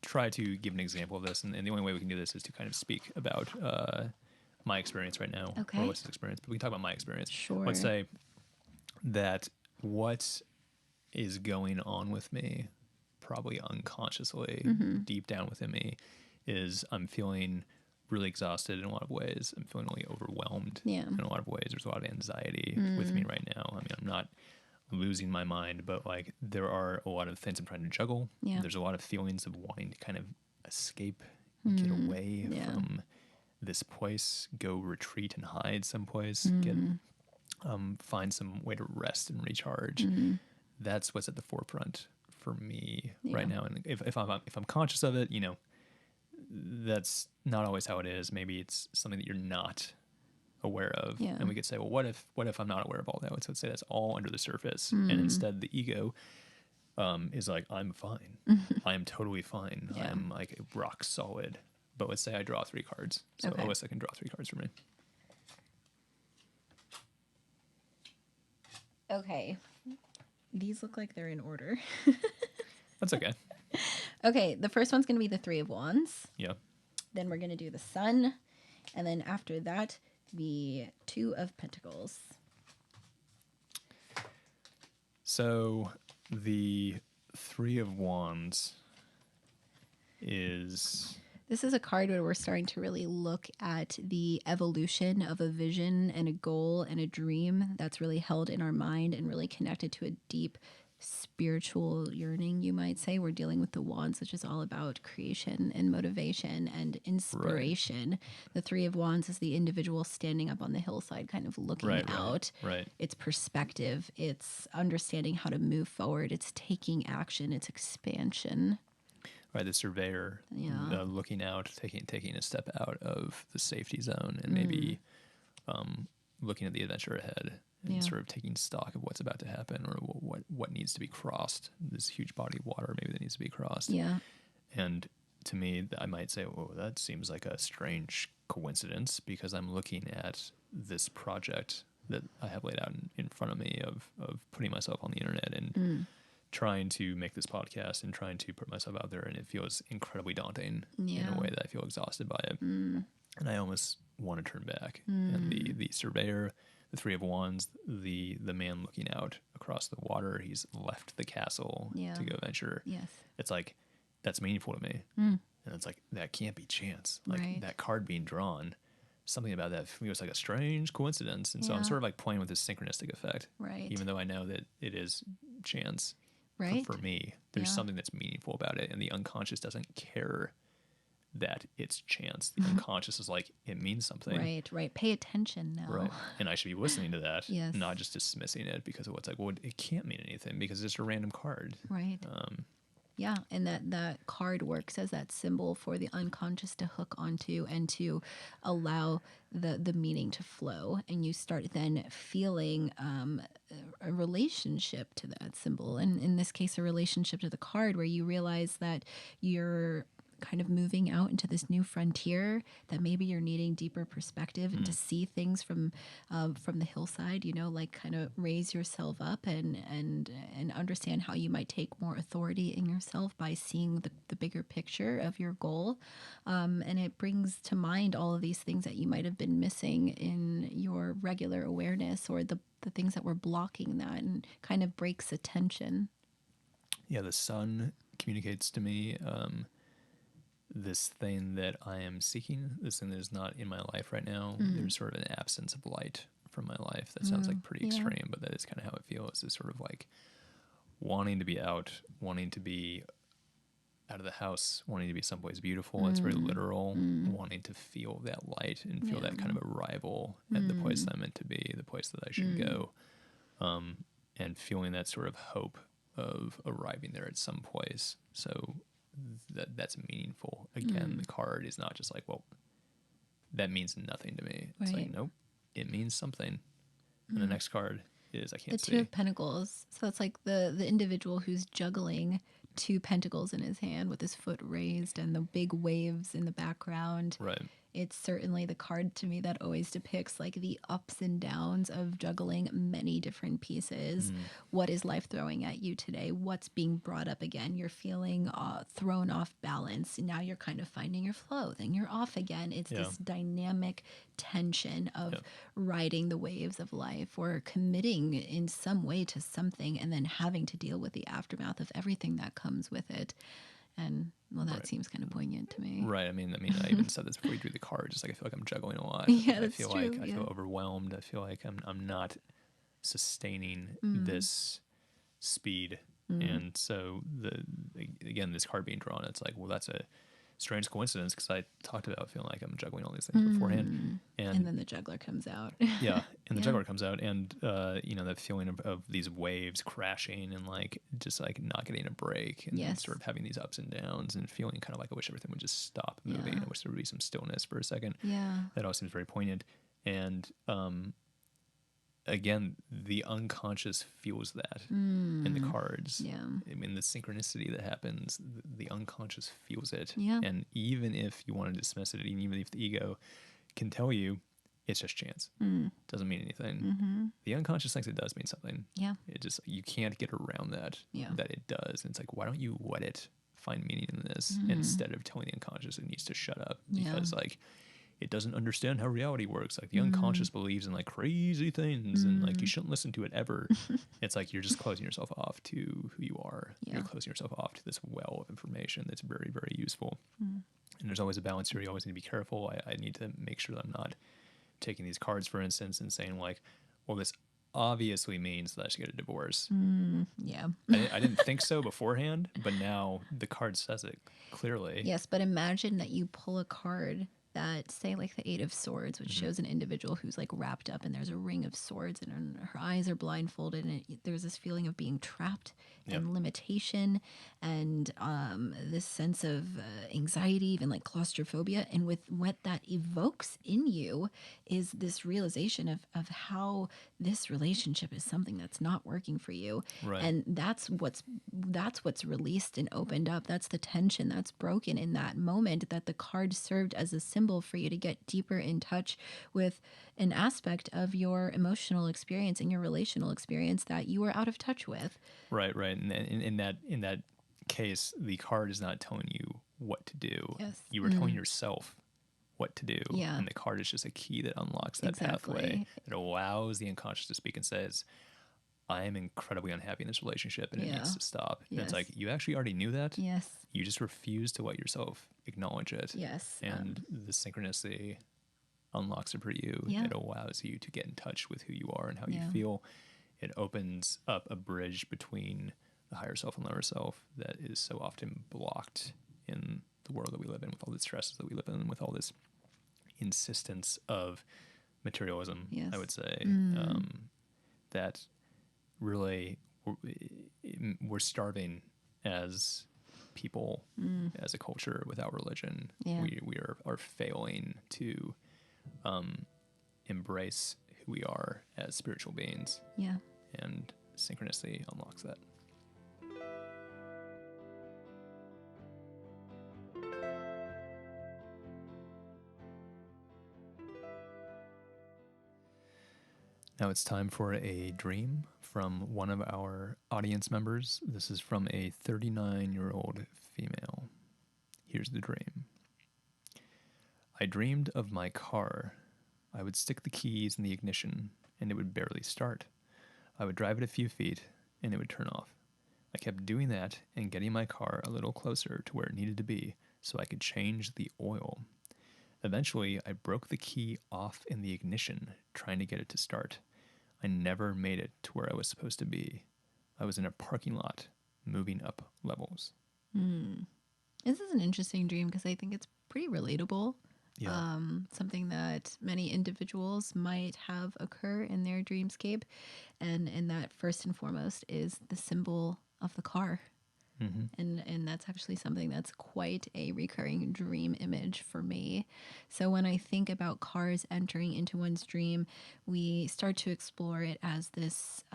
Speaker 2: try to give an example of this, and the only way we can do this is to kind of speak about my experience right now,
Speaker 1: Okay.
Speaker 2: or Alyssa's experience. But we can talk about my experience.
Speaker 1: Sure.
Speaker 2: Let's say that what is going on with me, probably unconsciously, deep down within me, is I'm feeling really exhausted in a lot of ways. I'm feeling really overwhelmed in a lot of ways. There's a lot of anxiety with me right now. I mean, I'm not losing my mind, but like there are a lot of things I'm trying to juggle.
Speaker 1: Yeah.
Speaker 2: There's a lot of feelings of wanting to kind of escape, get away from this place, go retreat and hide someplace, get find some way to rest and recharge. That's what's at the forefront for me right now. And if I'm conscious of it, that's not always how it is. Maybe it's something that you're not aware of.
Speaker 1: Yeah.
Speaker 2: And we could say, well, what if I'm not aware of all that? So let's say that's all under the surface. And instead the ego is like, I'm fine. I am totally fine. I am like rock solid. But let's say I draw 3 cards. So Alyssa can draw 3 cards for me.
Speaker 1: Okay. These look like they're in order.
Speaker 2: That's okay.
Speaker 1: Okay, the first one's going to be the 3 of Wands.
Speaker 2: Yeah.
Speaker 1: Then we're going to do the Sun. And then after that, the 2 of Pentacles.
Speaker 2: So the 3 of Wands is
Speaker 1: This is a card where we're starting to really look at the evolution of a vision and a goal and a dream that's really held in our mind and really connected to a deep spiritual yearning, you might say. We're dealing with the Wands, which is all about creation and motivation and inspiration. Right. The Three of Wands is the individual standing up on the hillside, kind of looking out.
Speaker 2: Right.
Speaker 1: It's perspective. It's understanding how to move forward. It's taking action. It's expansion.
Speaker 2: Right, the surveyor, looking out, taking a step out of the safety zone, and maybe looking at the adventure ahead, and sort of taking stock of what's about to happen, or what needs to be crossed. This huge body of water, maybe that needs to be crossed.
Speaker 1: Yeah.
Speaker 2: And to me, I might say, "Oh, that seems like a strange coincidence," because I'm looking at this project that I have laid out in front of me of putting myself on the internet and. Trying to make this podcast and trying to put myself out there, and it feels incredibly daunting in a way that I feel exhausted by it. And I almost want to turn back. And the surveyor, the Three of Wands, the man looking out across the water, he's left the castle to go venture.
Speaker 1: Yes.
Speaker 2: It's like, that's meaningful to me. And it's like, that can't be chance. Like that card being drawn, something about that feels like a strange coincidence. And so I'm sort of like playing with this synchronistic effect.
Speaker 1: Right.
Speaker 2: Even though I know that it is chance.
Speaker 1: Right.
Speaker 2: For me, there's something that's meaningful about it, and the unconscious doesn't care that it's chance. The unconscious is like, it means something.
Speaker 1: Right. Pay attention now.
Speaker 2: Right. And I should be listening to that,
Speaker 1: yes.
Speaker 2: not just dismissing it because of what's like, well, it can't mean anything because it's just a random card.
Speaker 1: Right. Yeah, and that card works as that symbol for the unconscious to hook onto and to allow the meaning to flow. And you start then feeling a relationship to that symbol. And in this case, a relationship to the card where you realize that you're kind of moving out into this new frontier, that maybe you're needing deeper perspective and to see things from the hillside, like kind of raise yourself up and understand how you might take more authority in yourself by seeing the bigger picture of your goal. And it brings to mind all of these things that you might have been missing in your regular awareness, or the things that were blocking that, and kind of breaks attention.
Speaker 2: Yeah, the sun communicates to me this thing that I am seeking, this thing that is not in my life right now. There's sort of an absence of light from my life. That sounds like pretty extreme, but that is kind of how it feels. It's sort of like wanting to be out, wanting to be out of the house, wanting to be someplace beautiful. It's very literal, wanting to feel that light and feel that kind of arrival at the place that I'm meant to be, the place that I should go, and feeling that sort of hope of arriving there at some place. So that's meaningful. Again, the card is not just like, well, that means nothing to me. It's like, nope, it means something. And the next card is, I can't see.
Speaker 1: The Two of Pentacles. So it's like the individual who's juggling two pentacles in his hand with his foot raised and the big waves in the background.
Speaker 2: Right.
Speaker 1: It's certainly the card to me that always depicts like the ups and downs of juggling many different pieces. What is life throwing at you today? What's being brought up again? You're feeling thrown off balance. Now you're kind of finding your flow. Then you're off again. It's this dynamic tension of riding the waves of life, or committing in some way to something and then having to deal with the aftermath of everything that comes with it. And well, that seems kind of poignant to me.
Speaker 2: Right. I mean, I even said this before you drew the card. Just like, I feel like I'm juggling a lot.
Speaker 1: Yeah,
Speaker 2: I feel
Speaker 1: true.
Speaker 2: like I feel overwhelmed. I feel like I'm not sustaining this speed. And so again, this card being drawn, it's like, well, that's a strange coincidence, because I talked about feeling like I'm juggling all these things beforehand,
Speaker 1: and then the juggler comes out.
Speaker 2: And the juggler comes out, and that feeling of these waves crashing and like just like not getting a break, and sort of having these ups and downs, and feeling kind of like I wish everything would just stop moving. I wish there would be some stillness for a second. That all seems very poignant. And again, the unconscious feels that in the cards. I mean, the synchronicity that happens, the unconscious feels it. And even if you want to dismiss it, and even if the ego can tell you it's just chance, doesn't mean anything, the unconscious thinks it does mean something. It just, you can't get around that, that it does. And it's like, why don't you let it find meaning in this instead of telling the unconscious it needs to shut up? Because like, it doesn't understand how reality works. Like the unconscious believes in like crazy things and like you shouldn't listen to it ever. It's like you're just closing yourself off to who you are.
Speaker 1: Yeah.
Speaker 2: You're closing yourself off to this well of information that's very, very useful. And there's always a balance here. You always need to be careful. I need to make sure that I'm not taking these cards, for instance, and saying like, well, this obviously means that I should get a divorce.
Speaker 1: Yeah.
Speaker 2: I didn't think so beforehand, but now the card says it clearly.
Speaker 1: Yes, but imagine that you pull a card that, say, like the Eight of Swords, which shows an individual who's like wrapped up and there's a ring of swords and her eyes are blindfolded and there's this feeling of being trapped and limitation and this sense of anxiety, even like claustrophobia. And with what that evokes in you is this realization of how this relationship is something that's not working for you.
Speaker 2: Right.
Speaker 1: And that's what's released and opened up. That's the tension that's broken in that moment, that the card served as a symbol for you to get deeper in touch with an aspect of your emotional experience and your relational experience that you were out of touch with.
Speaker 2: Right. And in that case, the card is not telling you what to do.
Speaker 1: Yes.
Speaker 2: You were telling yourself what to do.
Speaker 1: Yeah.
Speaker 2: And the card is just a key that unlocks that pathway. It allows the unconscious to speak and says, I am incredibly unhappy in this relationship and it needs to stop. And it's like, you actually already knew that.
Speaker 1: Yes.
Speaker 2: You just refuse to let yourself acknowledge it.
Speaker 1: Yes.
Speaker 2: And the synchronicity unlocks it for you.
Speaker 1: Yeah.
Speaker 2: It allows you to get in touch with who you are and how you feel. It opens up a bridge between the higher self and lower self that is so often blocked in the world that we live in, with all the stresses that we live in, with all this insistence of materialism, I would say, that really we're starving as people, as a culture without religion. We are failing to embrace who we are as spiritual beings.
Speaker 1: Yeah.
Speaker 2: And synchronicity unlocks that. Now it's time for a dream from one of our audience members. This is from a 39-year-old female. Here's the dream. I dreamed of my car. I would stick the keys in the ignition, and it would barely start. I would drive it a few feet, and it would turn off. I kept doing that and getting my car a little closer to where it needed to be so I could change the oil. Eventually, I broke the key off in the ignition, trying to get it to start. I never made it to where I was supposed to be. I was in a parking lot, moving up levels.
Speaker 1: This is an interesting dream because I think it's pretty relatable.
Speaker 2: Yeah.
Speaker 1: Something that many individuals might have occur in their dreamscape. And that first and foremost is the symbol of the car. And that's actually something that's quite a recurring dream image for me. So when I think about cars entering into one's dream, we start to explore it as this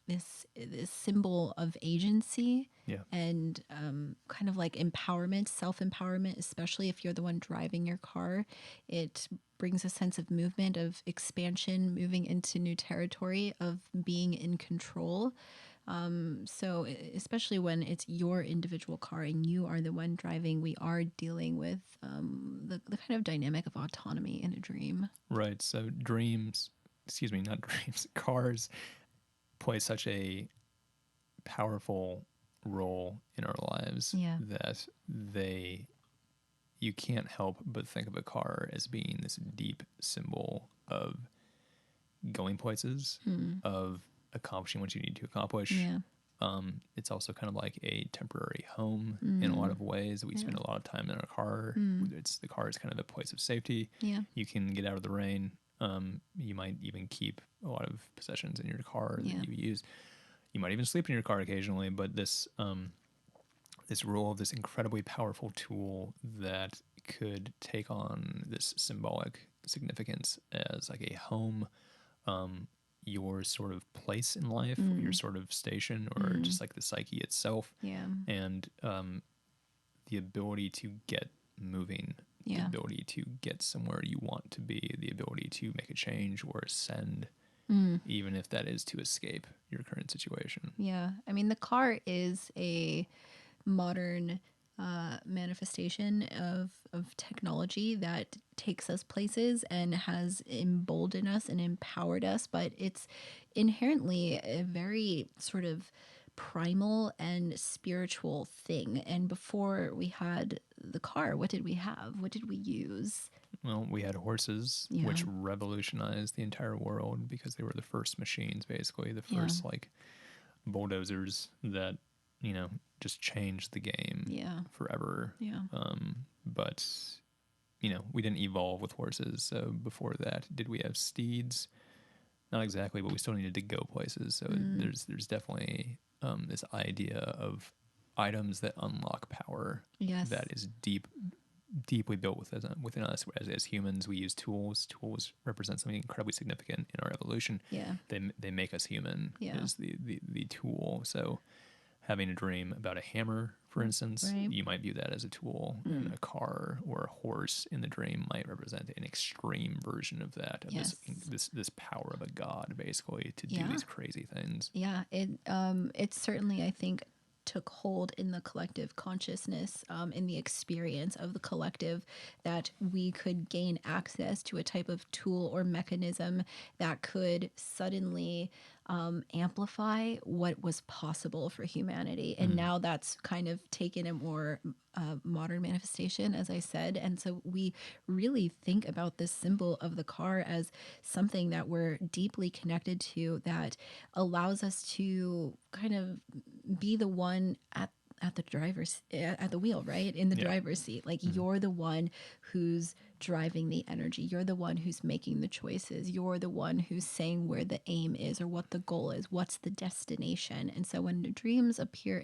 Speaker 1: this symbol of agency and kind of like empowerment, self-empowerment, especially if you're the one driving your car. It brings a sense of movement, of expansion, moving into new territory, of being in control. So especially when it's your individual car and you are the one driving, we are dealing with the kind of dynamic of autonomy in a dream.
Speaker 2: Right. So cars play such a powerful role in our lives that you can't help but think of a car as being this deep symbol of going places, of accomplishing what you need to accomplish. It's also kind of like a temporary home in a lot of ways. We spend a lot of time in our car. The car is kind of a place of safety. You can get out of the rain. You might even keep a lot of possessions in your car that you use. You might even sleep in your car occasionally, but this role of this incredibly powerful tool that could take on this symbolic significance as like a home, your sort of place in life, your sort of station, or just like the psyche itself. And the ability to get moving, the ability to get somewhere you want to be, the ability to make a change or ascend, even if that is to escape your current situation.
Speaker 1: I mean, the car is a modern manifestation of technology that takes us places and has emboldened us and empowered us, but it's inherently a very sort of primal and spiritual thing. And before we had the car, what did we have? What did we use?
Speaker 2: Well, we had horses,
Speaker 1: Yeah.
Speaker 2: which revolutionized the entire world because they were the first machines, basically, the
Speaker 1: Yeah.
Speaker 2: first like bulldozers that, you know, just changed the game
Speaker 1: Yeah.
Speaker 2: forever.
Speaker 1: Yeah.
Speaker 2: But, you know, we didn't evolve with horses. So before that, did we have steeds? Not exactly, but we still needed to go places. So there's definitely this idea of items that unlock power
Speaker 1: Yes.
Speaker 2: that is deeply built within us as humans. We use tools. Tools represent something incredibly significant in our evolution.
Speaker 1: Yeah.
Speaker 2: They make us human.
Speaker 1: Yeah.
Speaker 2: Is the tool. So having a dream about a hammer, for instance,
Speaker 1: Right.
Speaker 2: you might view that as a tool, and a car or a horse in the dream might represent an extreme version of that, of
Speaker 1: Yes.
Speaker 2: this power of a god, basically, to do
Speaker 1: Yeah.
Speaker 2: these crazy things.
Speaker 1: Yeah, it certainly, I think, took hold in the collective consciousness, in the experience of the collective, that we could gain access to a type of tool or mechanism that could suddenly amplify what was possible for humanity. And now that's kind of taken a more modern manifestation, as I said. And so we really think about this symbol of the car as something that we're deeply connected to, that allows us to kind of be the one at the driver's at the wheel, right? In the
Speaker 2: Yeah.
Speaker 1: driver's seat. Like you're the one who's driving the energy. You're the one who's making the choices. You're the one who's saying where the aim is or what the goal is, what's the destination. And so when dreams appear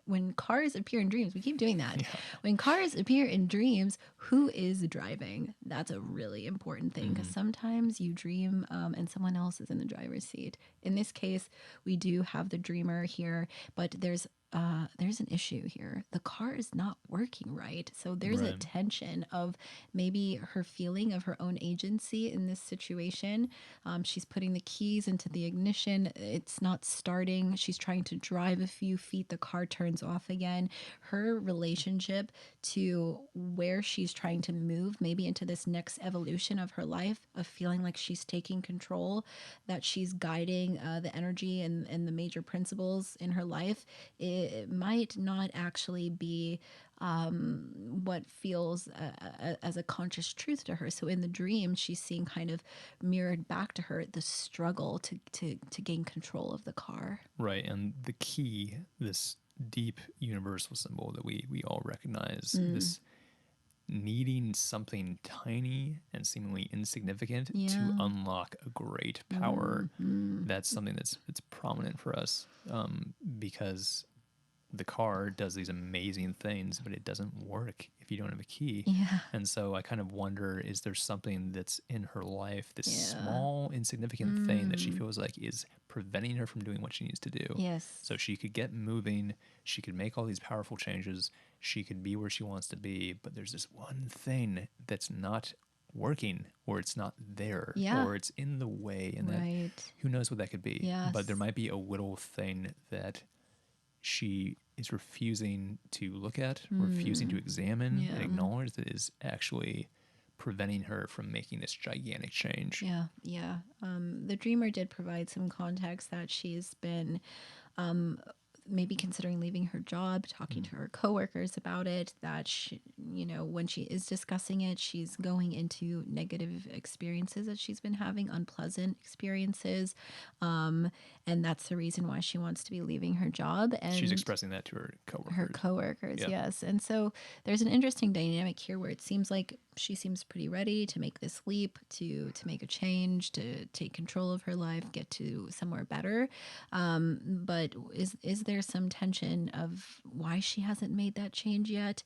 Speaker 1: when cars appear in dreams, we keep doing that.
Speaker 2: Yeah.
Speaker 1: When cars appear in dreams, who is driving? That's a really important thing, because sometimes you dream and someone else is in the driver's seat. In this case, we do have the dreamer here, but there's an issue here. The car is not working right. So there's a
Speaker 2: Right.
Speaker 1: tension of maybe her feeling of her own agency in this situation. She's putting the keys into the ignition. It's not starting. She's trying to drive a few feet. The car turns off again. Her relationship to where she's trying to move, maybe into this next evolution of her life, of feeling like she's taking control, that she's guiding the energy and the major principles in her life, it might not actually be what feels as a conscious truth to her. So in the dream, she's seeing kind of mirrored back to her the struggle to gain control of the car.
Speaker 2: Right. And the key, this deep universal symbol that we all recognize, this needing something tiny and seemingly insignificant to
Speaker 1: Yeah.
Speaker 2: unlock a great power. That's something that's prominent for us, because the car does these amazing things, but it doesn't work if you don't have a key.
Speaker 1: Yeah.
Speaker 2: And so I kind of wonder, is there something that's in her life, this
Speaker 1: Yeah.
Speaker 2: small, insignificant thing that she feels like is preventing her from doing what she needs to do?
Speaker 1: Yes.
Speaker 2: So she could get moving, she could make all these powerful changes, she could be where she wants to be, but there's this one thing that's not working, or it's not there,
Speaker 1: Yeah.
Speaker 2: or it's in the way, and
Speaker 1: Right.
Speaker 2: that, who knows what that could be.
Speaker 1: Yes.
Speaker 2: But there might be a little thing that she is refusing to look at, refusing to examine
Speaker 1: Yeah.
Speaker 2: and acknowledge, that is actually preventing her from making this gigantic change.
Speaker 1: Yeah, yeah. The dreamer did provide some context that she's been maybe considering leaving her job, talking to her coworkers about it, that she, when she is discussing it, she's going into negative experiences that she's been having, unpleasant experiences. And that's the reason why she wants to be leaving her job. And
Speaker 2: She's expressing that to her coworkers.
Speaker 1: her coworkers,
Speaker 2: Yeah.
Speaker 1: yes. And so there's an interesting dynamic here where it seems like she seems pretty ready to make this leap, to make a change, to take control of her life, get to somewhere better. But is there some tension of why she hasn't made that change yet?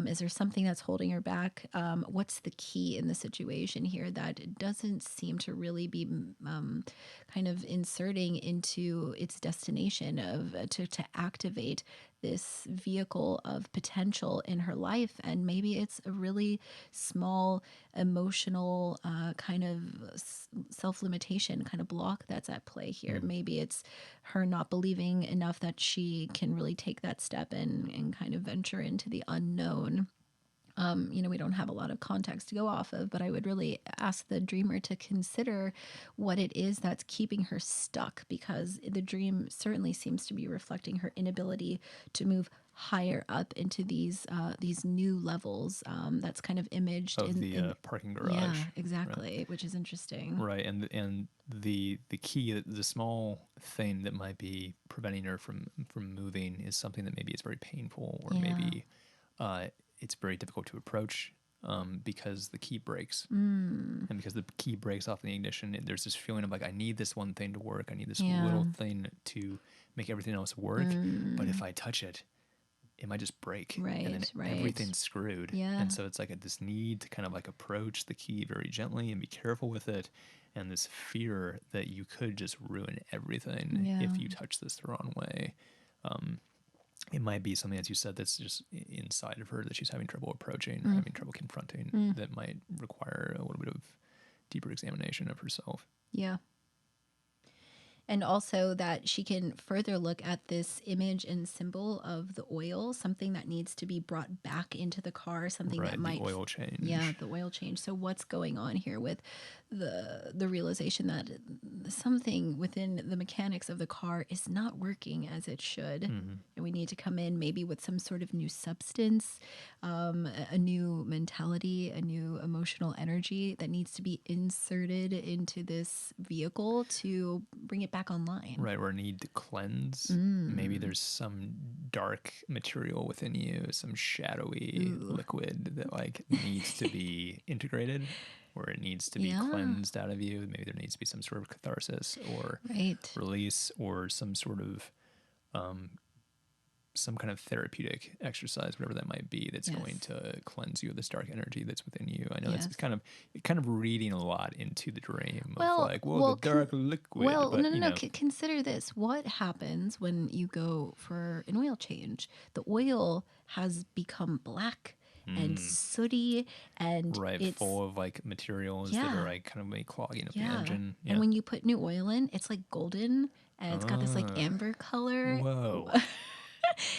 Speaker 1: Is there something that's holding her back? What's the key in the situation here that doesn't seem to really be kind of inserting into its destination of to activate this vehicle of potential in her life. And maybe it's a really small emotional kind of self-limitation kind of block that's at play here. Maybe it's her not believing enough that she can really take that step and kind of venture into the unknown. We don't have a lot of context to go off of, but I would really ask the dreamer to consider what it is that's keeping her stuck, because the dream certainly seems to be reflecting her inability to move higher up into these new levels. That's kind of imaged
Speaker 2: Of
Speaker 1: in
Speaker 2: the parking garage.
Speaker 1: Yeah, exactly, which is interesting.
Speaker 2: Right, and the key, the small thing that might be preventing her from moving is something that maybe is very painful, or maybe it's very difficult to approach because the key breaks. And because the key breaks off in the ignition, there's this feeling of like, I need this one thing to work. I need this little thing to make everything else work. But if I touch it, it might just break.
Speaker 1: Right,
Speaker 2: and then
Speaker 1: right.
Speaker 2: everything's screwed.
Speaker 1: Yeah.
Speaker 2: And so it's like this need to kind of like approach the key very gently and be careful with it. And this fear that you could just ruin everything if you touch this the wrong way. It might be something, as you said, that's just inside of her that she's having trouble approaching, or having trouble confronting, that might require a little bit of deeper examination of herself.
Speaker 1: Yeah. And also that she can further look at this image and symbol of the oil, something that needs to be brought back into the car, something that might...
Speaker 2: the oil change.
Speaker 1: Yeah, the oil change. So what's going on here with the realization that something within the mechanics of the car is not working as it should. And we need to come in maybe with some sort of new substance, a new mentality, a new emotional energy that needs to be inserted into this vehicle to bring it back online.
Speaker 2: Right, or a need to cleanse. Maybe there's some dark material within you, some shadowy liquid that like needs to be integrated, or it needs to be cleansed out of you. Maybe there needs to be some sort of catharsis or release, or some sort of some kind of therapeutic exercise, whatever that might be, that's going to cleanse you of this dark energy that's within you. I know it's kind of reading a lot into the dream of like, the dark liquid.
Speaker 1: Well, no. Consider this. What happens when you go for an oil change? The oil has become black and sooty, and
Speaker 2: it's full of like materials that are like kind of like clogging up the engine.
Speaker 1: And when you put new oil in, it's like golden, and it's got this like amber color.
Speaker 2: Whoa.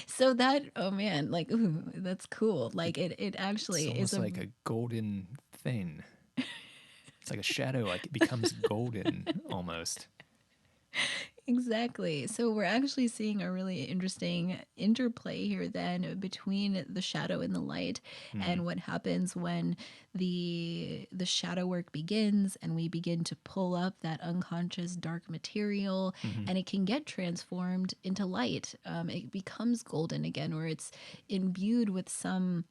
Speaker 1: So that, oh man, like, ooh, that's cool. Like it actually
Speaker 2: it's
Speaker 1: is
Speaker 2: like a golden thing. It's like a shadow, like it becomes golden almost.
Speaker 1: Exactly. So we're actually seeing a really interesting interplay here then between the shadow and the light, and what happens when the shadow work begins and we begin to pull up that unconscious dark material, and it can get transformed into light. It becomes golden again, or it's imbued with some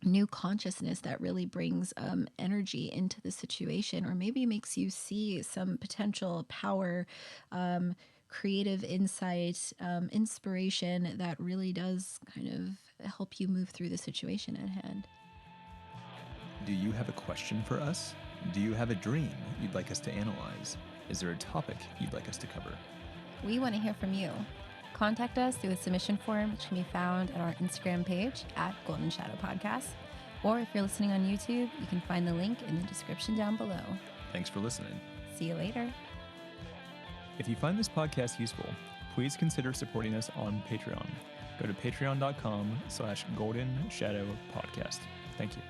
Speaker 1: new consciousness that really brings energy into the situation, or maybe makes you see some potential power, creative insight, inspiration that really does kind of help you move through the situation at hand.
Speaker 2: Do you have a question for us? Do you have a dream you'd like us to analyze? Is there a topic you'd like us to cover?
Speaker 1: We want to hear from you. Contact us through a submission form, which can be found at our Instagram page at Golden Shadow Podcast. Or if you're listening on YouTube, you can find the link in the description down below.
Speaker 2: Thanks for listening.
Speaker 1: See you later.
Speaker 2: If you find this podcast useful, please consider supporting us on Patreon. Go to patreon.com/Golden Shadow Podcast. Thank you.